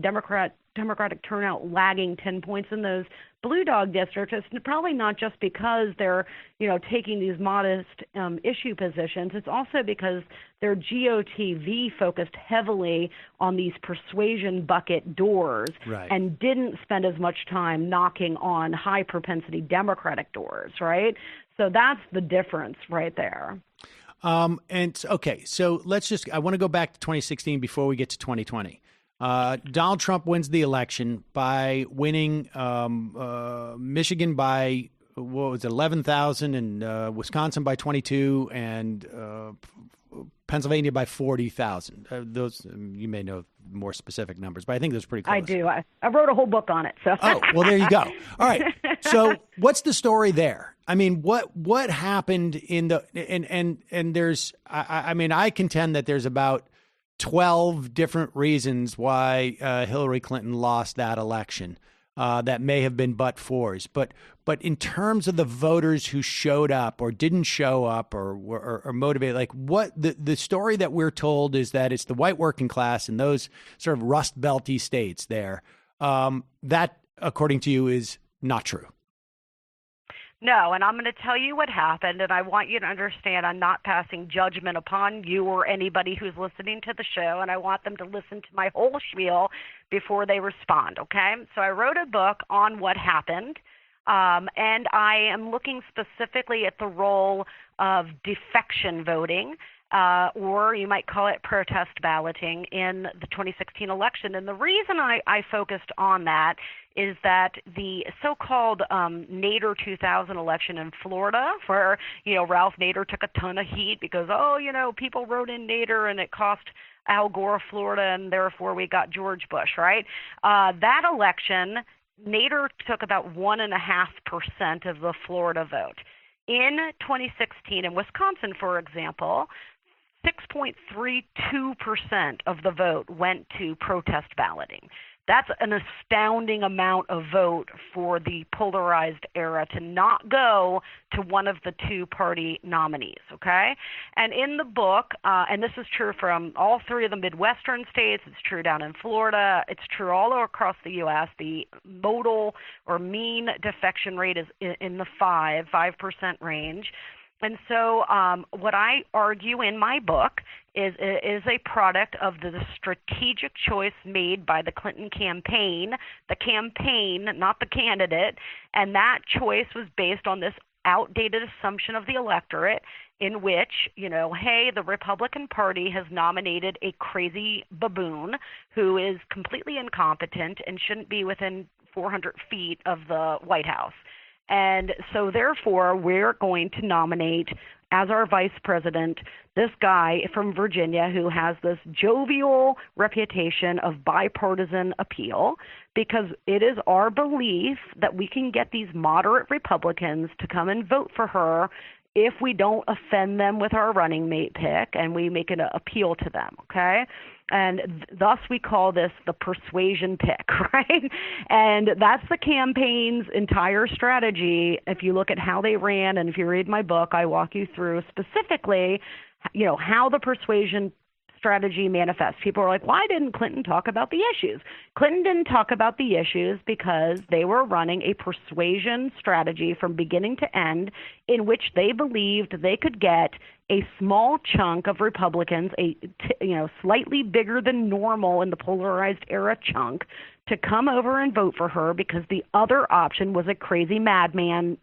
Democratic turnout lagging 10 points in those blue dog districts? It's probably not just because they're, taking these modest issue positions. It's also because they're GOTV focused heavily on these persuasion bucket doors, right, and didn't spend as much time knocking on high propensity Democratic doors, right? So that's the difference right there. Okay, so I want to go back to 2016 before we get to 2020. Donald Trump wins the election by winning Michigan by, 11,000, and Wisconsin by 22, and Pennsylvania by 40,000. Those, you may know more specific numbers, but I think those are pretty close. I do. I wrote a whole book on it. So. Oh, well, there you go. All right. So what's the story there? I mean, what happened in the and there's I contend that there's about 12 different reasons why Hillary Clinton lost that election that may have been but-fors. But in terms of the voters who showed up or didn't show up or were motivated, like what the story that we're told is that it's the white working class in those sort of Rust Belty states there. That, according to you, is not true. No, and I'm going to tell you what happened, and I want you to understand I'm not passing judgment upon you or anybody who's listening to the show, and I want them to listen to my whole spiel before they respond, okay? So I wrote a book on what happened, and I am looking specifically at the role of defection voting, or you might call it protest balloting in the 2016 election. And the reason I focused on that is that the so-called Nader 2000 election in Florida, where, Ralph Nader took a ton of heat because, people wrote in Nader and it cost Al Gore Florida and therefore we got George Bush, right? That election, Nader took about 1.5% of the Florida vote. In 2016, in Wisconsin, for example, 6.32% of the vote went to protest balloting. That's an astounding amount of vote for the polarized era to not go to one of the two party nominees, okay? And in the book, and this is true from all three of the Midwestern states, it's true down in Florida, it's true all across the U.S., the modal or mean defection rate is in the 5% range. And so what I argue in my book is a product of the strategic choice made by the Clinton campaign, not the candidate, and that choice was based on this outdated assumption of the electorate in which, hey, the Republican Party has nominated a crazy baboon who is completely incompetent and shouldn't be within 400 feet of the White House. And so, therefore, we're going to nominate as our vice president this guy from Virginia who has this jovial reputation of bipartisan appeal, because it is our belief that we can get these moderate Republicans to come and vote for her if we don't offend them with our running mate pick and we make an appeal to them, okay? And thus we call this the persuasion pick, right? And that's the campaign's entire strategy. If you look at how they ran, and if you read my book, I walk you through specifically, how the persuasion strategy manifests. People are like, why didn't Clinton talk about the issues? Clinton didn't talk about the issues because they were running a persuasion strategy from beginning to end in which they believed they could get a small chunk of Republicans, slightly bigger than normal in the polarized era chunk, to come over and vote for her because the other option was a crazy madman,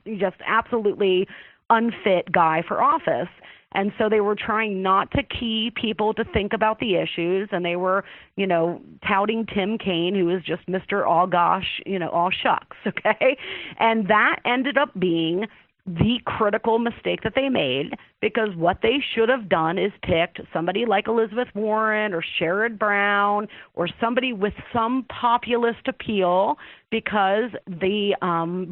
just absolutely unfit guy for office. And so they were trying not to key people to think about the issues, and they were, touting Tim Kaine, who is just Mr. All Gosh, all shucks, okay? And that ended up being the critical mistake that they made, because what they should have done is picked somebody like Elizabeth Warren or Sherrod Brown or somebody with some populist appeal, because the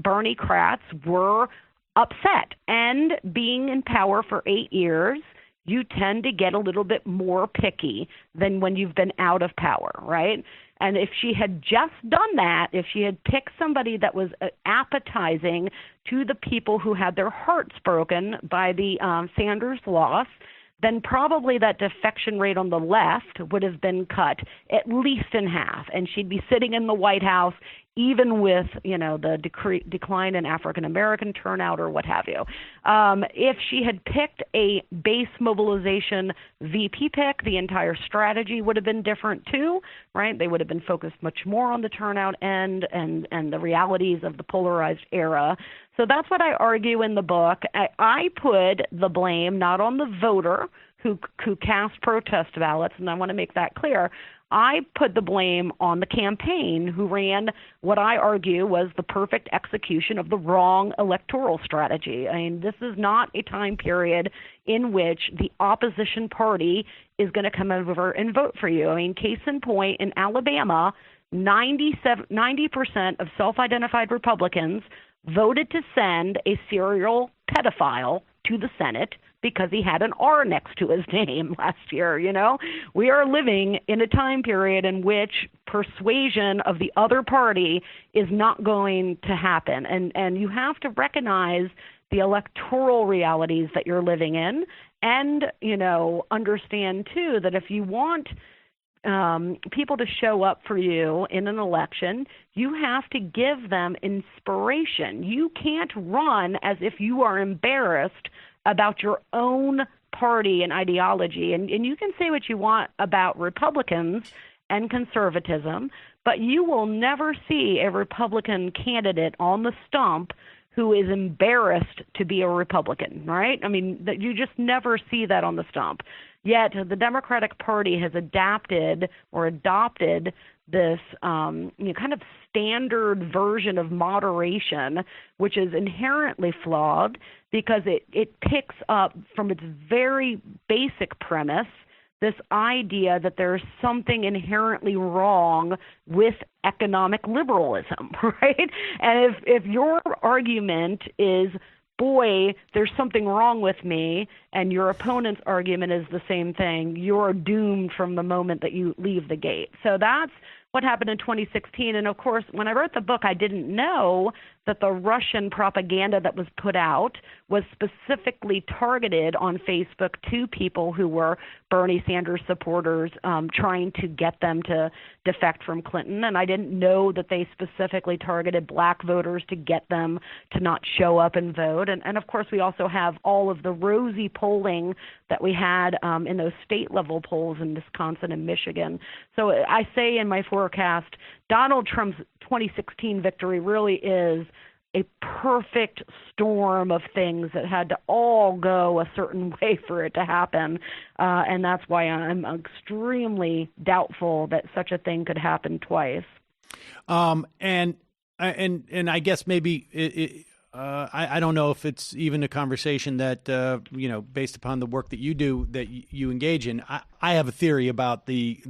Bernie-crats were upset. And being in power for 8 years, you tend to get a little bit more picky than when you've been out of power, right? And if she had just done that, if she had picked somebody that was appetizing to the people who had their hearts broken by the Sanders loss, then probably that defection rate on the left would have been cut at least in half, and she'd be sitting in the White House even with, the decline in African-American turnout or what have you. If she had picked a base mobilization VP pick, the entire strategy would have been different too, right? They would have been focused much more on the turnout end and the realities of the polarized era. So that's what I argue in the book. I put the blame not on the voter who cast protest ballots, and I want to make that clear. I put the blame on the campaign, who ran what I argue was the perfect execution of the wrong electoral strategy. I mean, this is not a time period in which the opposition party is going to come over and vote for you. I mean, case in point, in Alabama, 90% of self-identified Republicans voted to send a serial pedophile to the Senate because he had an R next to his name last year. We are living in a time period in which persuasion of the other party is not going to happen. And you have to recognize the electoral realities that you're living in, and, understand too that if you want people to show up for you in an election, you have to give them inspiration. You can't run as if you are embarrassed about your own party and ideology. And you can say what you want about Republicans and conservatism, but you will never see a Republican candidate on the stump who is embarrassed to be a Republican, right? I mean, you just never see that on the stump. Yet the Democratic Party has adopted this kind of standard version of moderation, which is inherently flawed because it picks up from its very basic premise this idea that there's something inherently wrong with economic liberalism, right? And if your argument is, boy, there's something wrong with me, and your opponent's argument is the same thing, you're doomed from the moment that you leave the gate. So that's what happened in 2016. And of course, when I wrote the book, I didn't know that the Russian propaganda that was put out was specifically targeted on Facebook to people who were Bernie Sanders supporters, trying to get them to defect from Clinton. And I didn't know that they specifically targeted black voters to get them to not show up and vote. And of course, we also have all of the rosy polling that we had in those state-level polls in Wisconsin and Michigan. So I say in my forecast, Donald Trump's 2016 victory really is a perfect storm of things that had to all go a certain way for it to happen. And that's why I'm extremely doubtful that such a thing could happen twice. And I guess maybe I don't know if it's even a conversation that, based upon the work that you do, that you engage in. I have a theory about the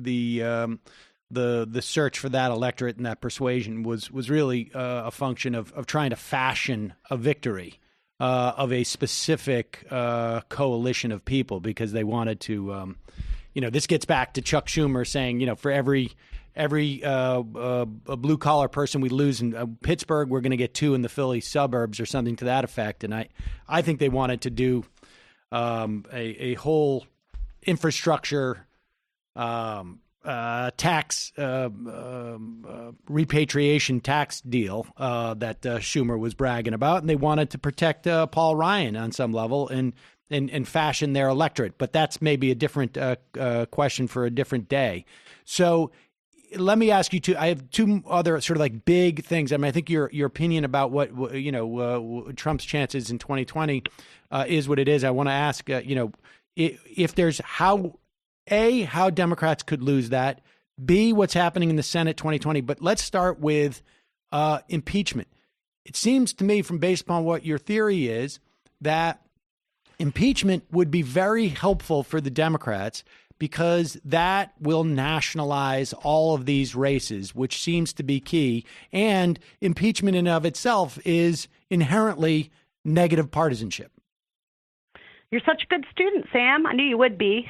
search for that electorate and that persuasion was really a function of trying to fashion a victory of a specific coalition of people, because they wanted to, this gets back to Chuck Schumer saying, for every blue collar person we lose in Pittsburgh, we're going to get 2 in the Philly suburbs or something to that effect. And I think they wanted to do a whole infrastructure tax repatriation tax deal that Schumer was bragging about, and they wanted to protect Paul Ryan on some level and fashion their electorate. But that's maybe a different question for a different day. So let me ask you two. I have two other sort of like big things. I mean, I think your opinion about what Trump's chances in 2020 is what it is. I want to ask, if there's how Democrats could lose that, B, what's happening in the Senate 2020. But let's start with impeachment. It seems to me, from based upon what your theory is, that impeachment would be very helpful for the Democrats because that will nationalize all of these races, which seems to be key. And impeachment in and of itself is inherently negative partisanship. You're such a good student, Sam. I knew you would be.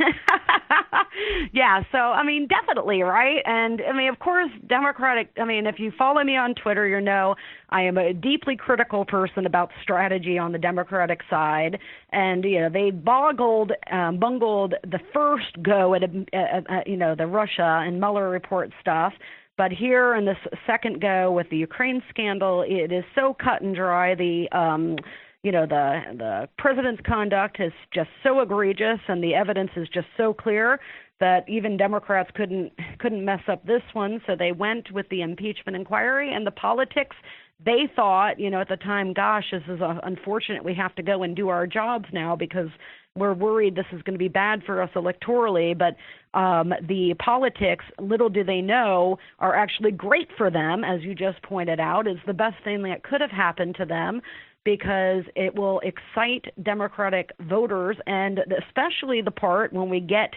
Yeah, so, I mean, definitely, right? And, I mean, of course, if you follow me on Twitter, you know I am a deeply critical person about strategy on the Democratic side. And, they bungled the first go at, the Russia and Mueller report stuff. But here in this second go with the Ukraine scandal, it is so cut and dry. The president's conduct is just so egregious and the evidence is just so clear that even Democrats couldn't mess up this one. So they went with the impeachment inquiry, and the politics, they thought, at the time, gosh, this is unfortunate. We have to go and do our jobs now because we're worried this is going to be bad for us electorally. But the politics, little do they know, are actually great for them, as you just pointed out. It's the best thing that could have happened to them, because it will excite Democratic voters, and especially the part when we get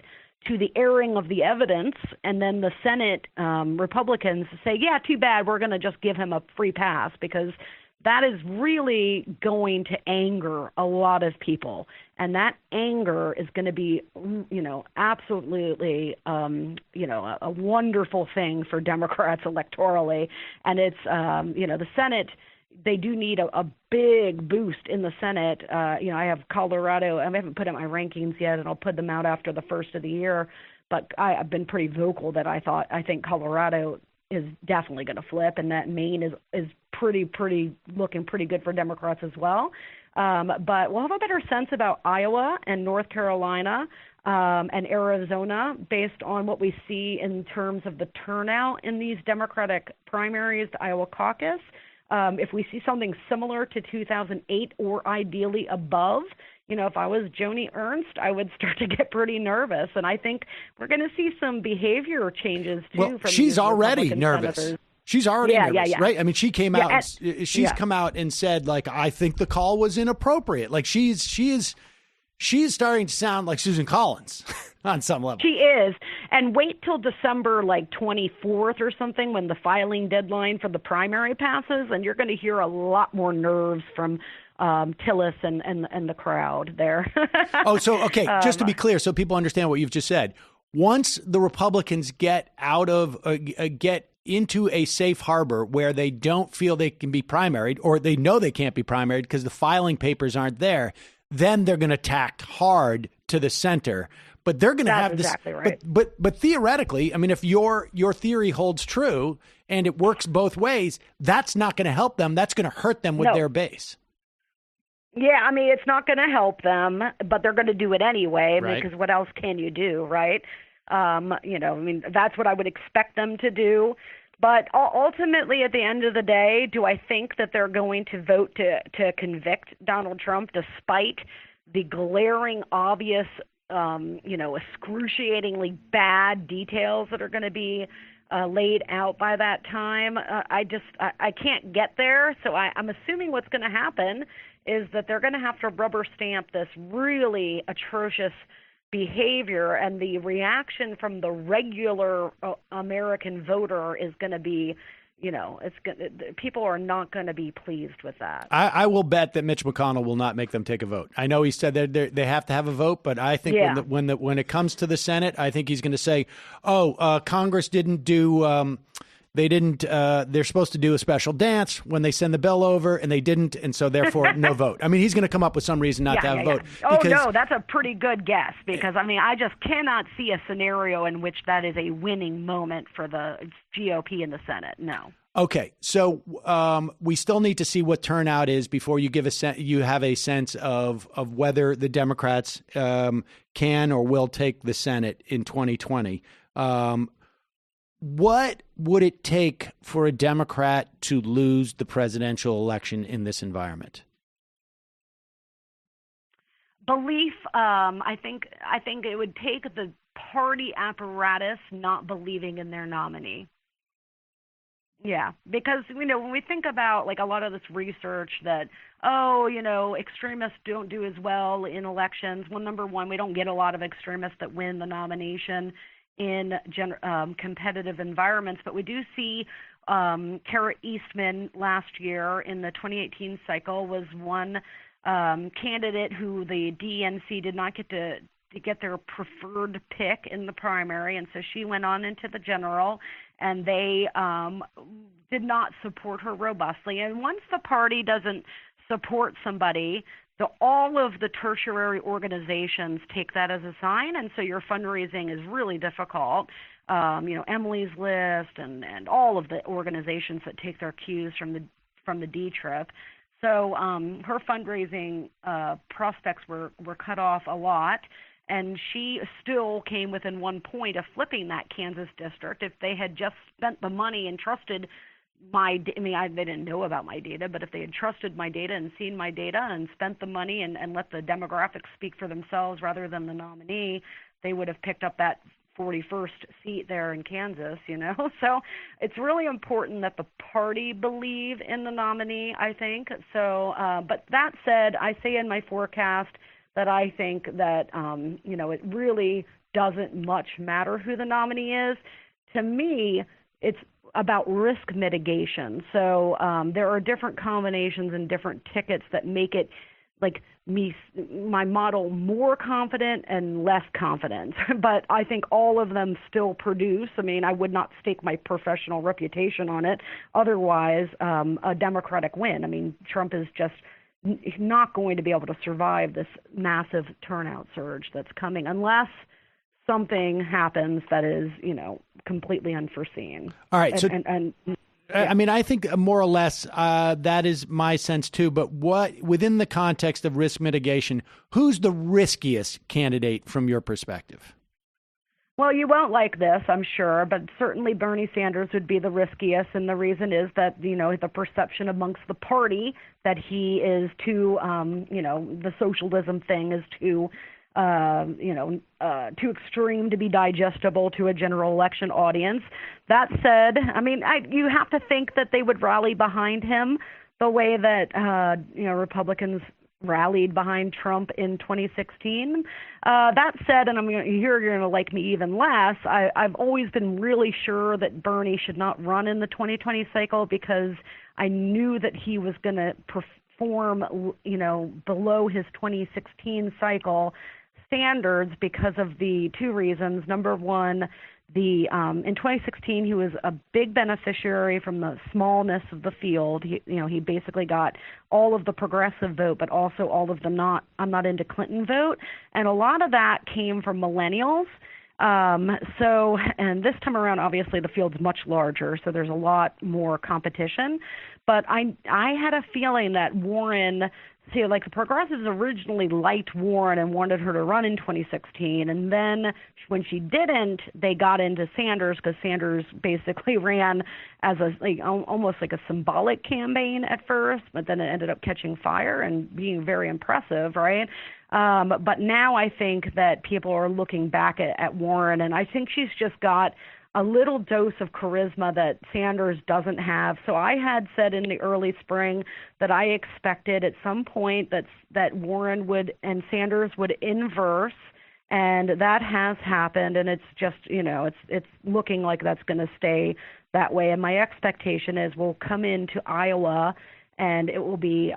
to the airing of the evidence, and then the Senate Republicans say, yeah, too bad, we're going to just give him a free pass, because that is really going to anger a lot of people. And that anger is going to be, absolutely, a wonderful thing for Democrats electorally. And it's, the Senate, they do need a big boost in the Senate. I have Colorado. I haven't put out my rankings yet, and I'll put them out after the first of the year. But I've been pretty vocal that I think Colorado is definitely going to flip, and that Maine is pretty looking pretty good for Democrats as well. But we'll have a better sense about Iowa and North Carolina and Arizona based on what we see in terms of the turnout in these Democratic primaries, the Iowa caucus. If we see something similar to 2008 or ideally above, if I was Joni Ernst, I would start to get pretty nervous. And I think we're going to see some behavior changes, too. Well, from she's these already Republican nervous. senators. She's already nervous, yeah. right? I mean, she came out. She's come out and said, like, I think the call was inappropriate. Like, she's starting to sound like Susan Collins on some level. She is. And wait till December, 24th or something, when the filing deadline for the primary passes, and you're going to hear a lot more nerves from Tillis and the crowd there. Okay. Just to be clear, so people understand what you've just said. Once the Republicans get into a safe harbor where they don't feel they can be primaried, or they know they can't be primaried because the filing papers aren't there, then they're going to tack hard to the center. But they're going to have this. Exactly right. But theoretically, I mean, if your theory holds true and it works both ways, that's not going to help them. That's going to hurt them with their base. Yeah, I mean, it's not going to help them, but they're going to do it anyway, right? Because what else can you do, right? That's what I would expect them to do. But ultimately, at the end of the day, do I think that they're going to vote to convict Donald Trump despite the glaring, obvious, excruciatingly bad details that are going to be laid out by that time? I can't get there. So I'm assuming what's going to happen is that they're going to have to rubber stamp this really atrocious behavior, and the reaction from the regular American voter is going to be, people are not going to be pleased with that. I will bet that Mitch McConnell will not make them take a vote. I know he said that they have to have a vote, but I think when it comes to the Senate, I think he's going to say, Congress didn't do. They're supposed to do a special dance when they send the bill over, and they didn't, and so therefore no vote. I mean, he's going to come up with some reason not to have a vote. No, that's a pretty good guess, because, I mean, I just cannot see a scenario in which that is a winning moment for the GOP in the Senate. No. Okay, so we still need to see what turnout is before you you have a sense of whether the Democrats can or will take the Senate in 2020. What would it take for a Democrat to lose the presidential election in this environment? Belief. I think it would take the party apparatus not believing in their nominee. Yeah, because, when we think about like a lot of this research that, extremists don't do as well in elections. Well, number one, we don't get a lot of extremists that win the nomination in competitive environments, but we do see Kara Eastman last year in the 2018 cycle was one candidate who the DNC did not get to get their preferred pick in the primary, and so she went on into the general, and they did not support her robustly. And once the party doesn't support somebody, all of the tertiary organizations take that as a sign, and so your fundraising is really difficult. Emily's List and all of the organizations that take their cues from the D trip. So her fundraising prospects were cut off a lot, and she still came within 1 point of flipping that Kansas district. If they had just spent the money and trusted they didn't know about my data, but if they had trusted my data and seen my data and spent the money and let the demographics speak for themselves rather than the nominee, they would have picked up that 41st seat there in Kansas, So it's really important that the party believe in the nominee, I think. So, but that said, I say in my forecast that I think that, it really doesn't much matter who the nominee is. To me, it's about risk mitigation. So there are different combinations and different tickets that make it like my model more confident and less confident. But I think all of them still produce. I would not stake my professional reputation on it. Otherwise, a Democratic win. Trump is just not going to be able to survive this massive turnout surge that's coming unless something happens that is, completely unforeseen. All right. Yeah. I think more or less that is my sense too. But within the context of risk mitigation, who's the riskiest candidate from your perspective? Well, you won't like this, I'm sure, but certainly Bernie Sanders would be the riskiest, and the reason is that, the perception amongst the party that he is too, the socialism thing is too too extreme to be digestible to a general election audience. That said, you have to think that they would rally behind him the way that, Republicans rallied behind Trump in 2016. That said, and you're going to like me even less, I've always been really sure that Bernie should not run in the 2020 cycle because I knew that he was going to perform, below his 2016 cycle standards because of the two reasons. Number one, in 2016 he was a big beneficiary from the smallness of the field. He basically got all of the progressive vote, but also all of the I'm not into Clinton vote, and a lot of that came from millennials. And this time around, obviously the field's much larger, so there's a lot more competition. But I had a feeling that Warren, the progressives originally liked Warren and wanted her to run in 2016, and then when she didn't, they got into Sanders because Sanders basically ran as almost like a symbolic campaign at first, but then it ended up catching fire and being very impressive, right? But now I think that people are looking back at Warren, and I think she's just got a little dose of charisma that Sanders doesn't have. So I had said in the early spring that I expected at some point that Warren would and Sanders would inverse, and that has happened, and it's just, it's looking like that's going to stay that way. And my expectation is we'll come into Iowa and it will be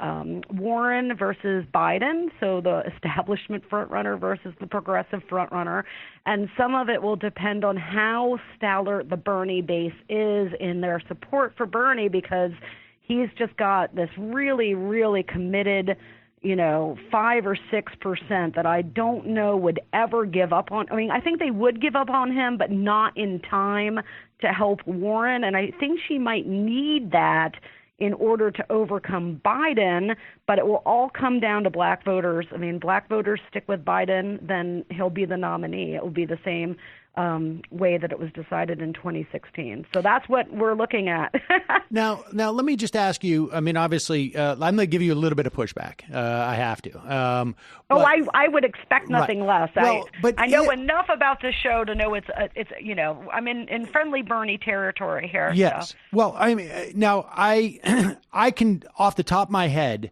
Warren versus Biden, so the establishment frontrunner versus the progressive frontrunner. And some of it will depend on how stellar the Bernie base is in their support for Bernie, because he's just got this really, really committed, 5 or 6% that I don't know would ever give up on. I think they would give up on him, but not in time to help Warren. And I think she might need that in order to overcome Biden, but But it will all come down to black voters. I mean, black voters stick with Biden, then he'll be the nominee. It will be the same way that it was decided in 2016. So that's what we're looking at. Now, let me just ask you. I mean, obviously, I'm going to give you a little bit of pushback. I have to. I would expect nothing less. Well, I know enough about this show to know it's I'm in friendly Bernie territory here. Yes. So. Well, I mean, now I can off the top of my head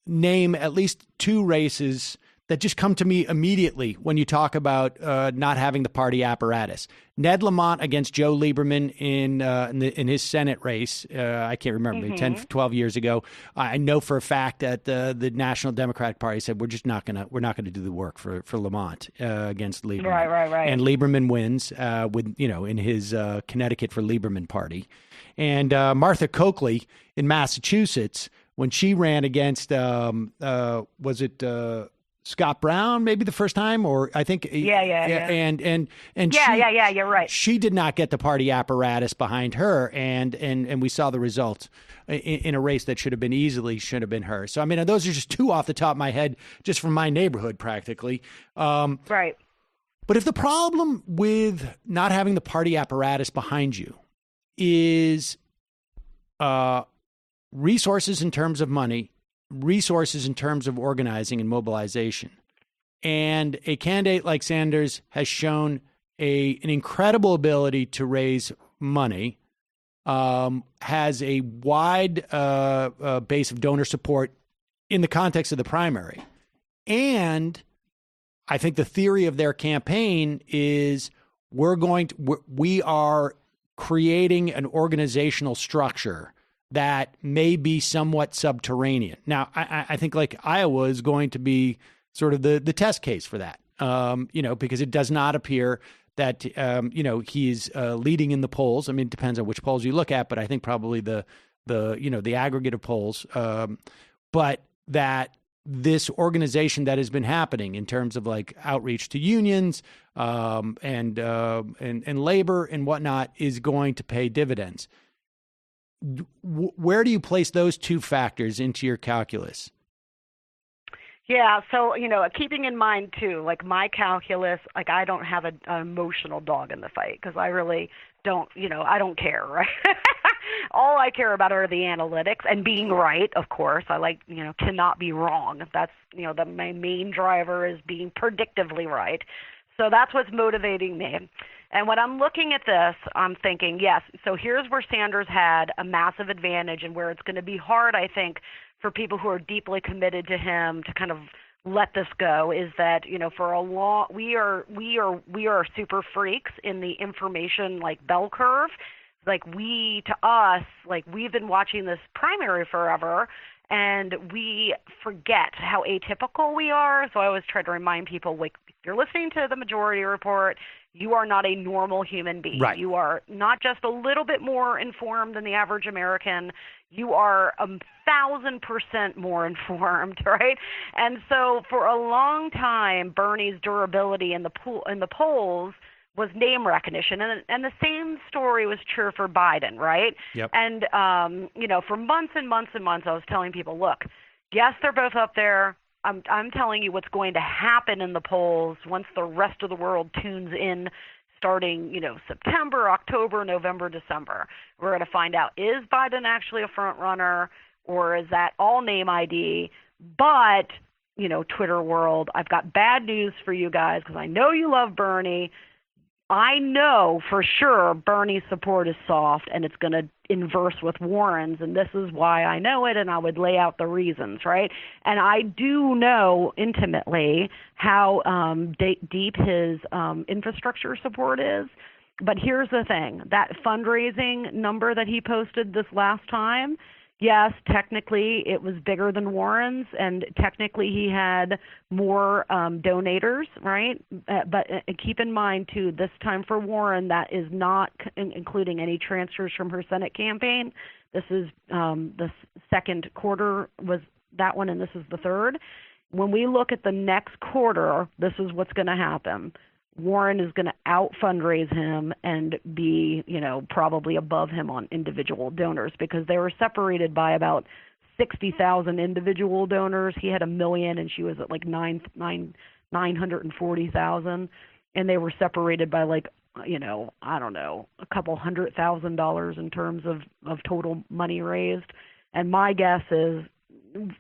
name at least two races that just come to me immediately when you talk about not having the party apparatus. Ned Lamont against Joe Lieberman in his Senate race. I can't remember, 10, 12 years ago. I know for a fact that the National Democratic Party said we're not going to do the work for Lamont against Lieberman. Right. And Lieberman wins in his Connecticut for Lieberman party. And Martha Coakley in Massachusetts, when she ran against was it Scott Brown, maybe the first time, or I think, and you're right. She did not get the party apparatus behind her, and we saw the results in a race that should have been her. So I mean, those are just two off the top of my head, just from my neighborhood, practically. Right. But if the problem with not having the party apparatus behind you is resources in terms of money, resources in terms of organizing and mobilization. And a candidate like Sanders has shown an incredible ability to raise money, has a wide base of donor support in the context of the primary. And I think the theory of their campaign is we are creating an organizational structure that may be somewhat subterranean. Now, I think like Iowa is going to be sort of the test case for that, because it does not appear that, he's leading in the polls. I mean, it depends on which polls you look at, but I think probably the aggregate of polls, but that this organization that has been happening in terms of like outreach to unions and labor and whatnot is going to pay dividends. Where do you place those two factors into your calculus? Yeah, so, keeping in mind, too, like my calculus, like I don't have an emotional dog in the fight because I really don't, I don't care, right? All I care about are the analytics and being right, of course. I like, cannot be wrong. That's, my main driver is being predictively right. So that's what's motivating me. And when I'm looking at this, I'm thinking, yes, so here's where Sanders had a massive advantage and where it's going to be hard, I think, for people who are deeply committed to him to kind of let this go is that, for a long, we are super freaks in the information like bell curve. Like to us, like we've been watching this primary forever and we forget how atypical we are. So I always try to remind people, like, if you're listening to the Majority Report, you are not a normal human being. Right. You are not just a little bit more informed than the average American. You are 1,000% more informed, right? And so for a long time, Bernie's durability in the polls was name recognition. And the same story was true for Biden, right? Yep. And, for months and months and months, I was telling people, look, yes, they're both up there. I'm telling you what's going to happen in the polls once the rest of the world tunes in starting, September, October, November, December. We're going to find out, is Biden actually a front runner or is that all name ID? But, Twitter world, I've got bad news for you guys because I know you love Bernie. I know for sure Bernie's support is soft and it's going to inverse with Warren's, and this is why I know it, and I would lay out the reasons, right? And I do know intimately how deep his infrastructure support is. But here's the thing, that fundraising number that he posted this last time, yes, technically it was bigger than Warren's, and technically he had more donators, right? But keep in mind, too, this time for Warren, that is not including any transfers from her Senate campaign. This is the second quarter was that one, and this is the third. When we look at the next quarter, this is what's going to happen. Warren is going to out-fundraise him and be, probably above him on individual donors because they were separated by about 60,000 individual donors. He had 1 million, and she was at like 940,000, and they were separated by like, I don't know, a couple $100,000 in terms of total money raised. And my guess is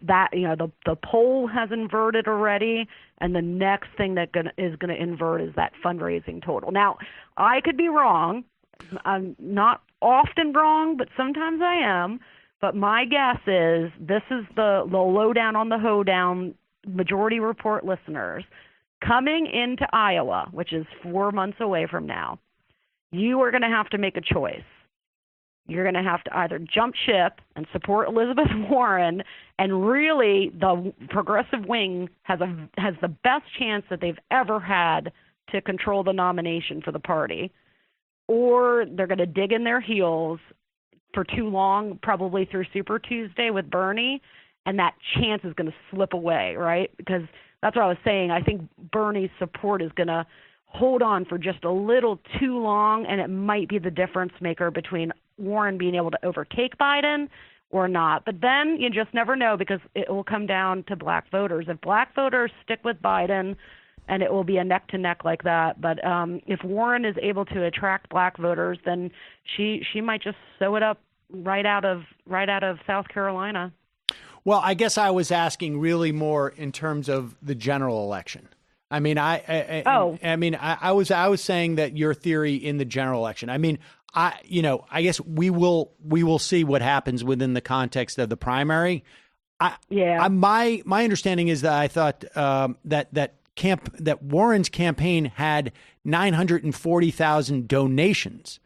that the poll has inverted already, and the next thing that is going to invert is that fundraising total. Now, I could be wrong. I'm not often wrong, but sometimes I am. But my guess is this is the lowdown on the hoedown, Majority Report listeners. Coming into Iowa, which is 4 months away from now, you are going to have to make a choice. You're going to have to either jump ship and support Elizabeth Warren, and really the progressive wing has the best chance that they've ever had to control the nomination for the party, or they're going to dig in their heels for too long, probably through Super Tuesday with Bernie, and that chance is going to slip away, right? Because that's what I was saying. I think Bernie's support is going to hold on for just a little too long, and it might be the difference maker between Warren being able to overtake Biden or not. But then you just never know, because it will come down to black voters. If black voters stick with Biden, and it will be a neck-to-neck like that. But if Warren is able to attract black voters, then she might just sew it up right out of South Carolina. Well, I guess I was asking really more in terms of the general election. I mean, I was saying that your theory in the general election. I mean, I guess we will see what happens within the context of the primary. My understanding is that I thought that Warren's campaign had 940,000 donations,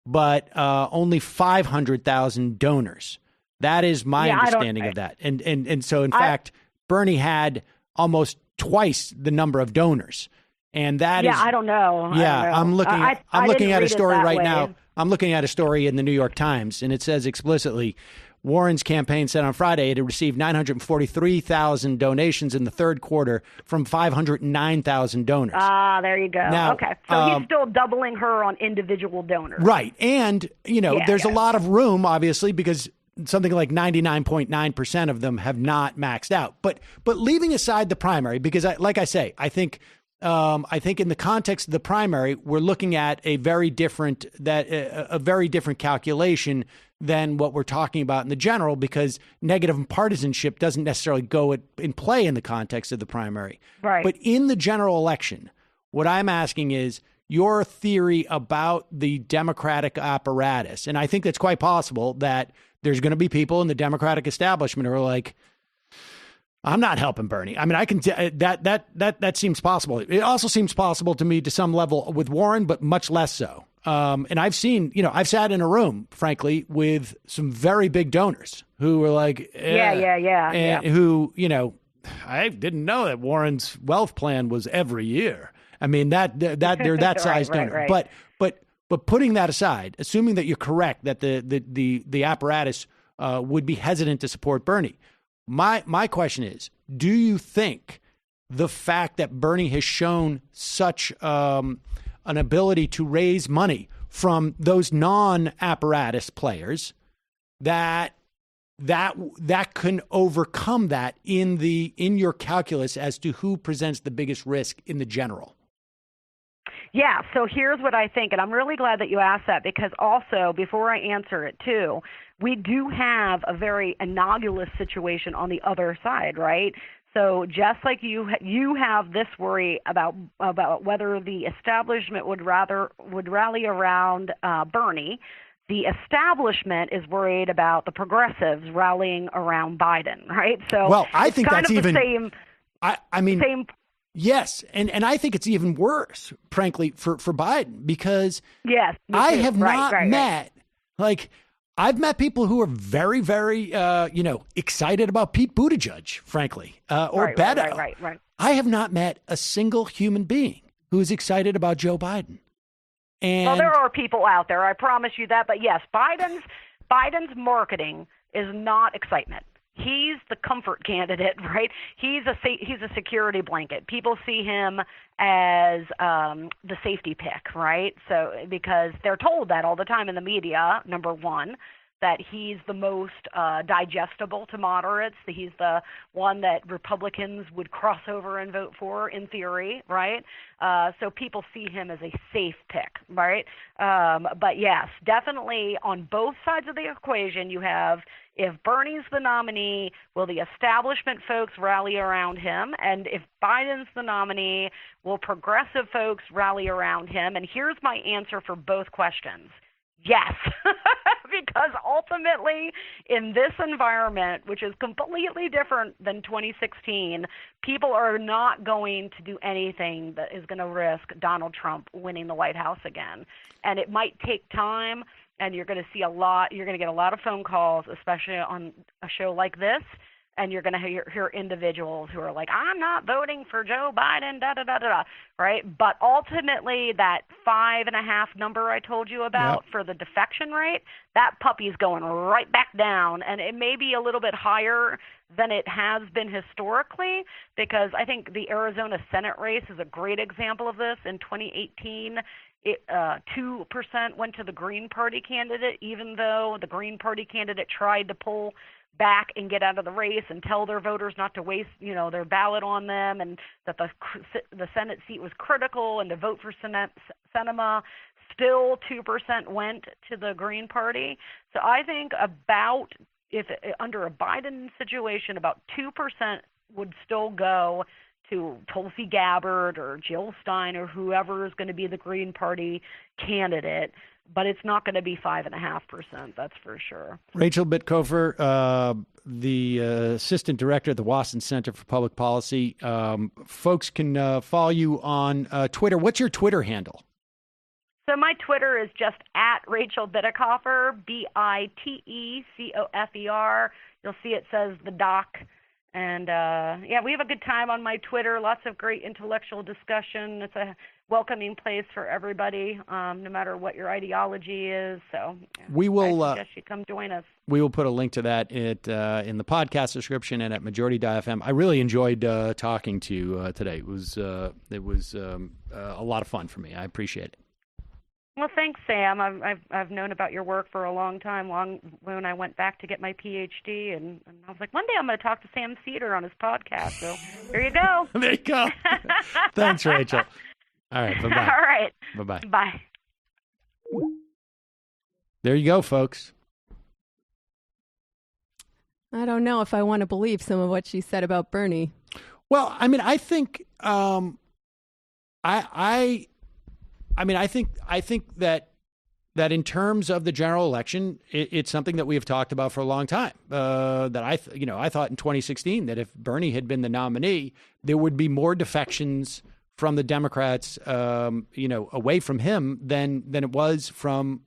but only 500,000 donors. That is my understanding of that. And so, in fact, Bernie had almost twice the number of donors. And that is. I don't know. I'm looking at a story right now. I'm looking at a story in the New York Times, and it says explicitly, Warren's campaign said on Friday it had received 943,000 donations in the third quarter from 509,000 donors. There you go. Now, okay. So he's still doubling her on individual donors. Right. And, there's a lot of room, obviously, because something like 99.9% of them have not maxed out. But leaving aside the primary, because I think in the context of the primary, we're looking at a very different calculation than what we're talking about in the general, because negative partisanship doesn't necessarily go in play in the context of the primary. Right. But in the general election, what I'm asking is your theory about the Democratic apparatus. And I think it's quite possible that there's going to be people in the Democratic establishment who are like, I'm not helping Bernie. I mean, I can that seems possible. It also seems possible to me to some level with Warren, but much less so. And I've seen, I've sat in a room, frankly, with some very big donors who were like, who, I didn't know that Warren's wealth plan was every year. I mean, that they're that size donor. Right. But putting that aside, assuming that you're correct, that the apparatus would be hesitant to support Bernie. My question is, do you think the fact that Bernie has shown such an ability to raise money from those non-apparatus players that can overcome that in your calculus as to who presents the biggest risk in the general? Yeah, so here's what I think, and I'm really glad that you asked that, because also, before I answer it too, we do have a very analogous situation on the other side, right? So just like you have this worry about whether the establishment would rally around Bernie, the establishment is worried about the progressives rallying around Biden, right? So well, I think kind that's of even the same. I mean, same. Yes, and I think it's even worse, frankly, for Biden, because yes, I have not met I've met people who are very, very, excited about Pete Buttigieg, frankly, or Beto. Right. I have not met a single human being who is excited about Joe Biden. And well, there are people out there, I promise you that. But yes, Biden's marketing is not excitement. He's the comfort candidate, right? He's a security blanket. People see him as the safety pick, right? So because they're told that all the time in the media, number one. that he's the most digestible to moderates, that he's the one that Republicans would cross over and vote for in theory, right? So people see him as a safe pick, right? But yes, definitely on both sides of the equation, you have, if Bernie's the nominee, will the establishment folks rally around him? And if Biden's the nominee, will progressive folks rally around him? And here's my answer for both questions. Yes, because ultimately in this environment, which is completely different than 2016, people are not going to do anything that is going to risk Donald Trump winning the White House again. And it might take time, and you're going to see you're going to get a lot of phone calls, especially on a show like this. And you're going to hear individuals who are like, I'm not voting for Joe Biden, da-da-da-da-da, right? But ultimately, that 5.5 number I told you about for the defection rate, that puppy's going right back down. And it may be a little bit higher than it has been historically, because I think the Arizona Senate race is a great example of this. In 2018, 2% went to the Green Party candidate, even though the Green Party candidate tried to pull back and get out of the race and tell their voters not to waste, their ballot on them, and that the Senate seat was critical, and to vote for Sinema. Still 2% went to the Green Party. So I think under a Biden situation, about 2% would still go to Tulsi Gabbard or Jill Stein or whoever is going to be the Green Party candidate. But it's not going to be 5.5%, that's for sure. Rachel Bitecofer, the Assistant Director at the Wason Center for Public Policy. Folks can follow you on Twitter. What's your Twitter handle? So my Twitter is just at Rachel Bitecofer, Bitecofer. You'll see it says the doc. And, we have a good time on my Twitter, lots of great intellectual discussion. It's a welcoming place for everybody, no matter what your ideology is. So we will, I suggest you come join us. We will put a link to that in the podcast description and at majority.fm. I really enjoyed talking to you today. It was a lot of fun for me. I appreciate it. Well, thanks, Sam. I've known about your work for a long time, when I went back to get my PhD, and I was like, one day I'm going to talk to Sam Cedar on his podcast. So there you go. There you go. Thanks, Rachel. All right. Bye-bye. All right. Bye-bye. Bye. There you go, folks. I don't know if I want to believe some of what she said about Bernie. Well, I mean, I think I think that in terms of the general election, it's something that we have talked about for a long time. That I thought in 2016 that if Bernie had been the nominee, there would be more defections from the Democrats, away from him than it was from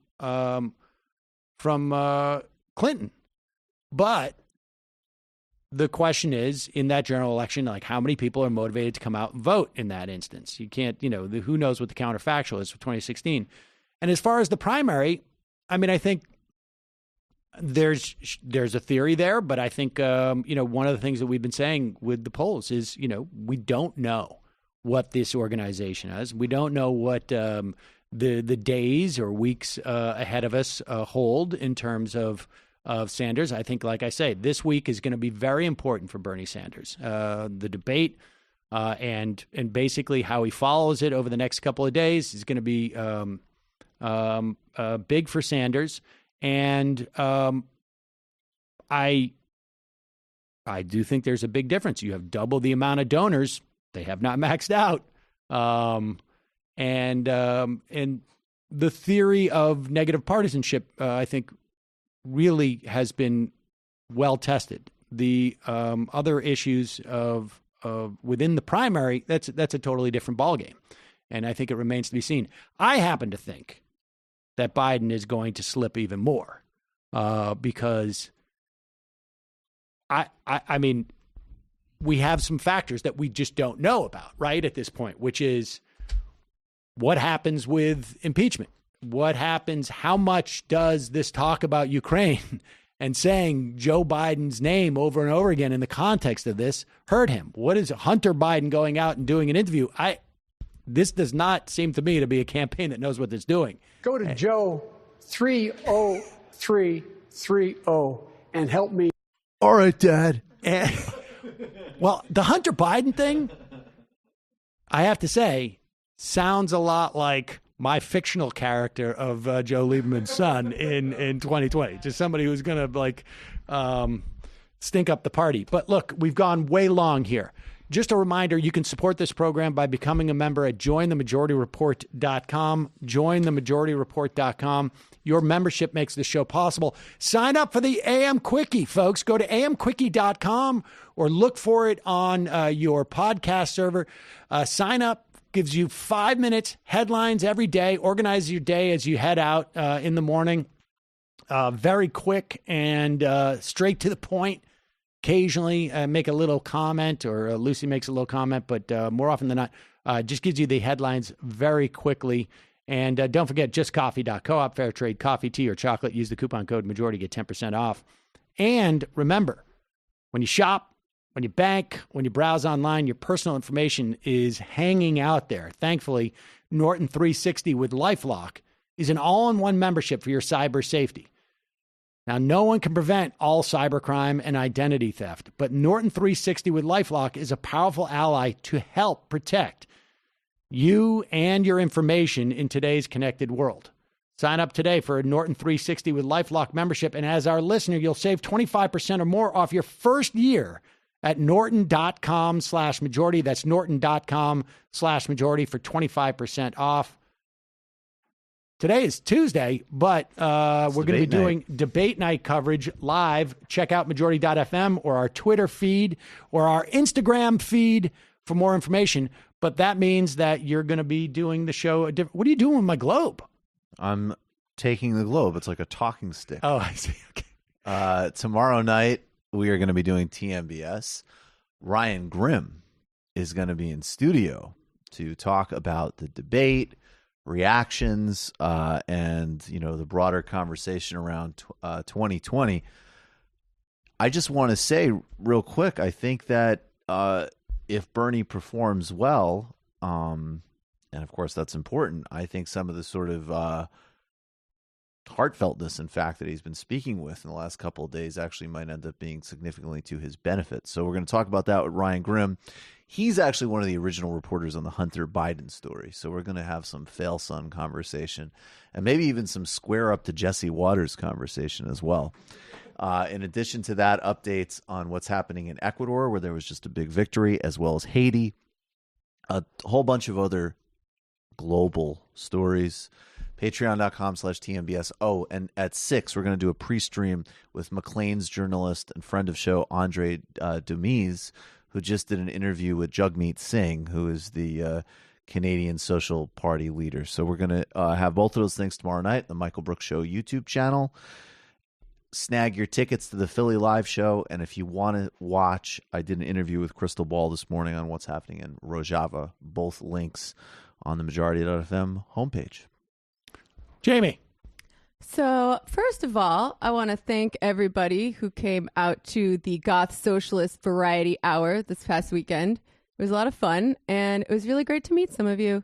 Clinton. But the question is, in that general election, like, how many people are motivated to come out and vote in that instance? You can't, who knows what the counterfactual is for 2016. And as far as the primary, I mean, I think there's a theory there, but I think, one of the things that we've been saying with the polls is, we don't know what this organization has. We don't know what the days or weeks ahead of us hold in terms of Sanders. I think, like I say, this week is going to be very important for Bernie Sanders. The debate and basically how he follows it over the next couple of days is going to be big for Sanders. And I do think there's a big difference. You have double the amount of donors. They have not maxed out. And the theory of negative partisanship, I think, really has been well tested. The other issues of within the primary, that's a totally different ballgame, and I think it remains to be seen. I happen to think that Biden is going to slip even more because I mean, we have some factors that we just don't know about right at this point, which is what happens with impeachment. What happens? How much does this talk about Ukraine and saying Joe Biden's name over and over again in the context of this hurt him? What is Hunter Biden going out and doing an interview? This does not seem to me to be a campaign that knows what it's doing. Go to Joe 303 and help me. All right, Dad. Well, the Hunter Biden thing, I have to say, sounds a lot like my fictional character of Joe Lieberman's son in 2020. Just somebody who's going to stink up the party. But look, we've gone way long here. Just a reminder, you can support this program by becoming a member at jointhemajorityreport.com. Jointhemajorityreport.com. Your membership makes this show possible. Sign up for the AM Quickie, folks. Go to amquickie.com or look for it on your podcast server. Sign up. Gives you 5 minutes, headlines every day. Organize your day as you head out in the morning. Very quick and straight to the point. Occasionally make a little comment, or Lucy makes a little comment, but more often than not, just gives you the headlines very quickly. And don't forget, justcoffee.coop, fair trade coffee, tea, or chocolate. Use the coupon code majority, get 10% off. And remember, when you shop, when you bank, when you browse online, your personal information is hanging out there. Thankfully, Norton 360 with LifeLock is an all-in-one membership for your cyber safety. Now, no one can prevent all cybercrime and identity theft, but Norton 360 with LifeLock is a powerful ally to help protect you and your information in today's connected world. Sign up today for a Norton 360 with LifeLock membership, and as our listener, you'll save 25% or more off your first year at norton.com/majority. That's norton.com/majority for 25% off. Today is Tuesday, but we're going to be doing debate night coverage live. Check out majority.fm or our Twitter feed or our Instagram feed for more information. But that means that you're going to be doing the show. What are you doing with my globe? I'm taking the globe. It's like a talking stick. Oh, I see. Okay. Tomorrow night, we are going to be doing TMBS. Ryan Grimm is going to be in studio to talk about the debate, reactions, and the broader conversation around 2020. I just want to say real quick, I think that if Bernie performs well, and of course that's important, I think some of the sort of heartfeltness, in fact, that he's been speaking with in the last couple of days actually might end up being significantly to his benefit. So we're going to talk about that with Ryan Grimm. He's actually one of the original reporters on the Hunter Biden story. So we're going to have some fail son conversation and maybe even some square up to Jesse Waters conversation as well. In addition to that, updates on what's happening in Ecuador, where there was just a big victory, as well as Haiti, a whole bunch of other global stories. Patreon.com/TMBS. Oh, and at 6, we're going to do a pre-stream with Maclean's journalist and friend of show, Andre Dumise, who just did an interview with Jagmeet Singh, who is the Canadian Social Party leader. So we're going to have both of those things tomorrow night, the Michael Brooks Show YouTube channel. Snag your tickets to the Philly Live show. And if you want to watch, I did an interview with Crystal Ball this morning on what's happening in Rojava. Both links on the Majority.fm homepage. Jamie. So, first of all, I want to thank everybody who came out to the Goth Socialist Variety Hour this past weekend. It was a lot of fun, and it was really great to meet some of you.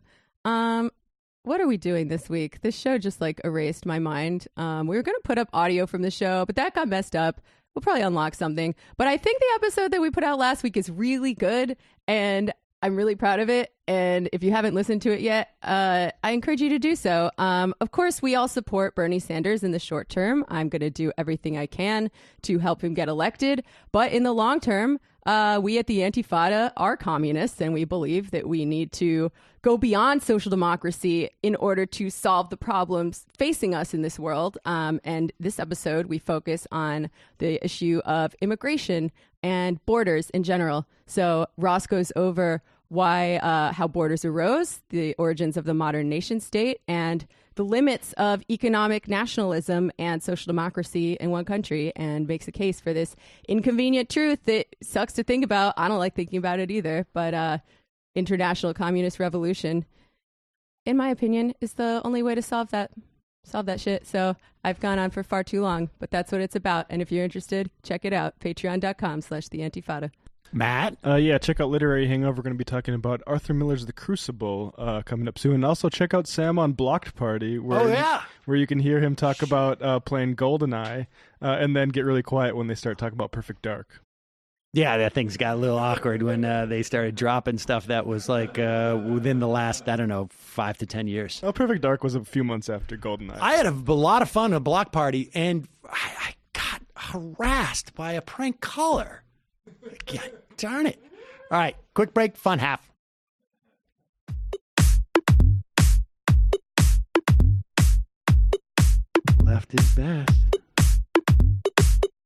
What are we doing this week? This show just erased my mind. We were going to put up audio from the show, but that got messed up. We'll probably unlock something. But I think the episode that we put out last week is really good, and I'm really proud of it. And if you haven't listened to it yet, I encourage you to do so. Of course, we all support Bernie Sanders in the short term. I'm going to do everything I can to help him get elected. But in the long term, we at the Antifada are communists, and we believe that we need to go beyond social democracy in order to solve the problems facing us in this world. And this episode, we focus on the issue of immigration and borders in general. So Ross goes over how borders arose, the origins of the modern nation state, and the limits of economic nationalism and social democracy in one country, and makes a case for this inconvenient truth that sucks to think about. I don't like thinking about it either, but international communist revolution, in my opinion, is the only way to solve that shit. So I've gone on for far too long, but that's what it's about. And if you're interested, check it out. Patreon.com/TheAntifada. Matt? Yeah, check out Literary Hangover. We're going to be talking about Arthur Miller's The Crucible coming up soon. And also check out Sam on Blocked Party, where where you can hear him talk about playing GoldenEye and then get really quiet when they start talking about Perfect Dark. Yeah, that thing's got a little awkward when they started dropping stuff that was like within the last, 5 to 10 years. Oh, Perfect Dark was a few months after GoldenEye. I had a lot of fun at a block party, and I got harassed by a prank caller. God, darn it. All right, quick break, fun half. Left is best.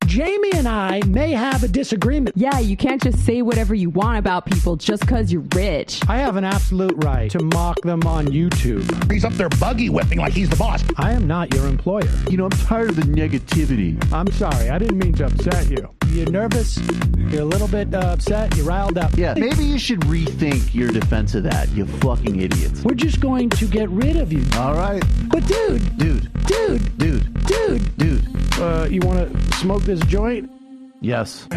Jamie and I may have a disagreement. Yeah, you can't just say whatever you want about people just because you're rich. I have an absolute right to mock them on YouTube. He's up there buggy whipping like he's the boss. I am not your employer. I'm tired of the negativity. I'm sorry, I didn't mean to upset you. You're nervous? You're a little bit upset? You're riled up? Yeah, maybe you should rethink your defense of that, you fucking idiots. We're just going to get rid of you. All right. But dude, you want to smoke this joint? Yes.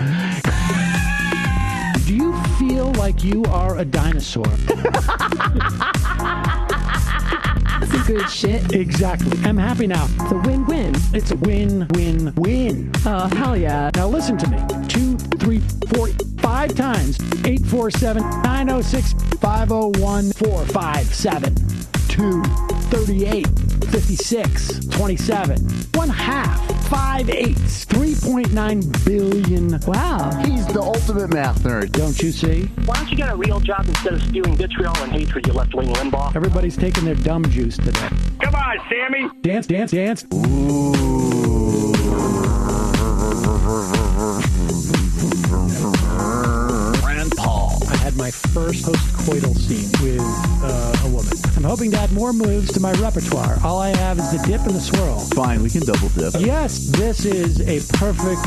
Do you feel like you are a dinosaur? Some good shit. Exactly. I'm happy now. It's a win-win. It's a win-win-win. Oh, hell yeah. Now listen to me. 2, 3, 4, 5 times. 847-906-501-457. 2, 38, 56, 27. 1/2. 5 8s. 3.9 billion. Wow. He's the ultimate math nerd. Don't you see? Why don't you get a real job instead of spewing vitriol and hatred, you left-wing Limbaugh? Everybody's taking their dumb juice today. Come on, Sammy! Dance, dance, dance. Rand Paul. I had my first post-coital scene with a woman. I'm hoping to add more moves to my repertoire. All I have is the dip and the swirl. Fine, we can double dip. Yes, this is a perfect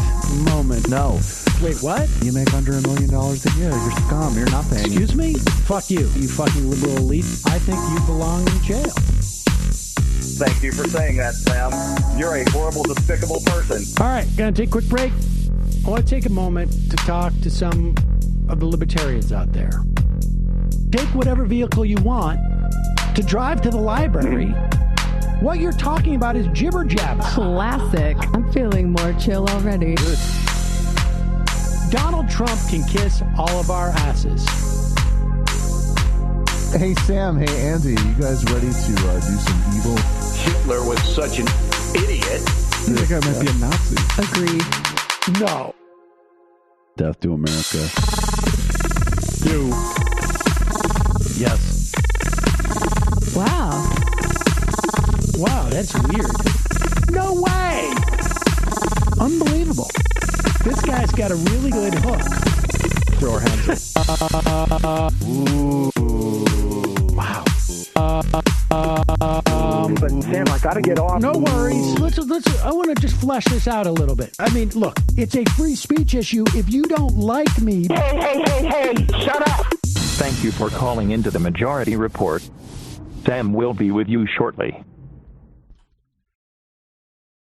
moment. No. Wait, what? You make under $1 million a year. You're scum. You're nothing. Excuse me? Fuck you, you fucking liberal elite. I think you belong in jail. Thank you for saying that, Sam. You're a horrible, despicable person. All right, gonna take a quick break. I want to take a moment to talk to some of the libertarians out there. Take whatever vehicle you want to drive to the library. What you're talking about is jibber jabber. Classic. I'm feeling more chill already. Good. Donald Trump can kiss all of our asses. Hey, Sam. Hey, Andy. You guys ready to do some evil? Hitler was such an idiot. That guy might be a Nazi. Agreed. No. Death to America. You. Yes. Wow. Wow, that's weird. No way! Unbelievable. This guy's got a really good hook. Throw our hands up. Ooh. Wow. But Sam, I gotta get off. No worries. Let's. I want to just flesh this out a little bit. I mean, look, it's a free speech issue. If you don't like me... Hey, shut up! Thank you for calling into the Majority Report. Sam will be with you shortly.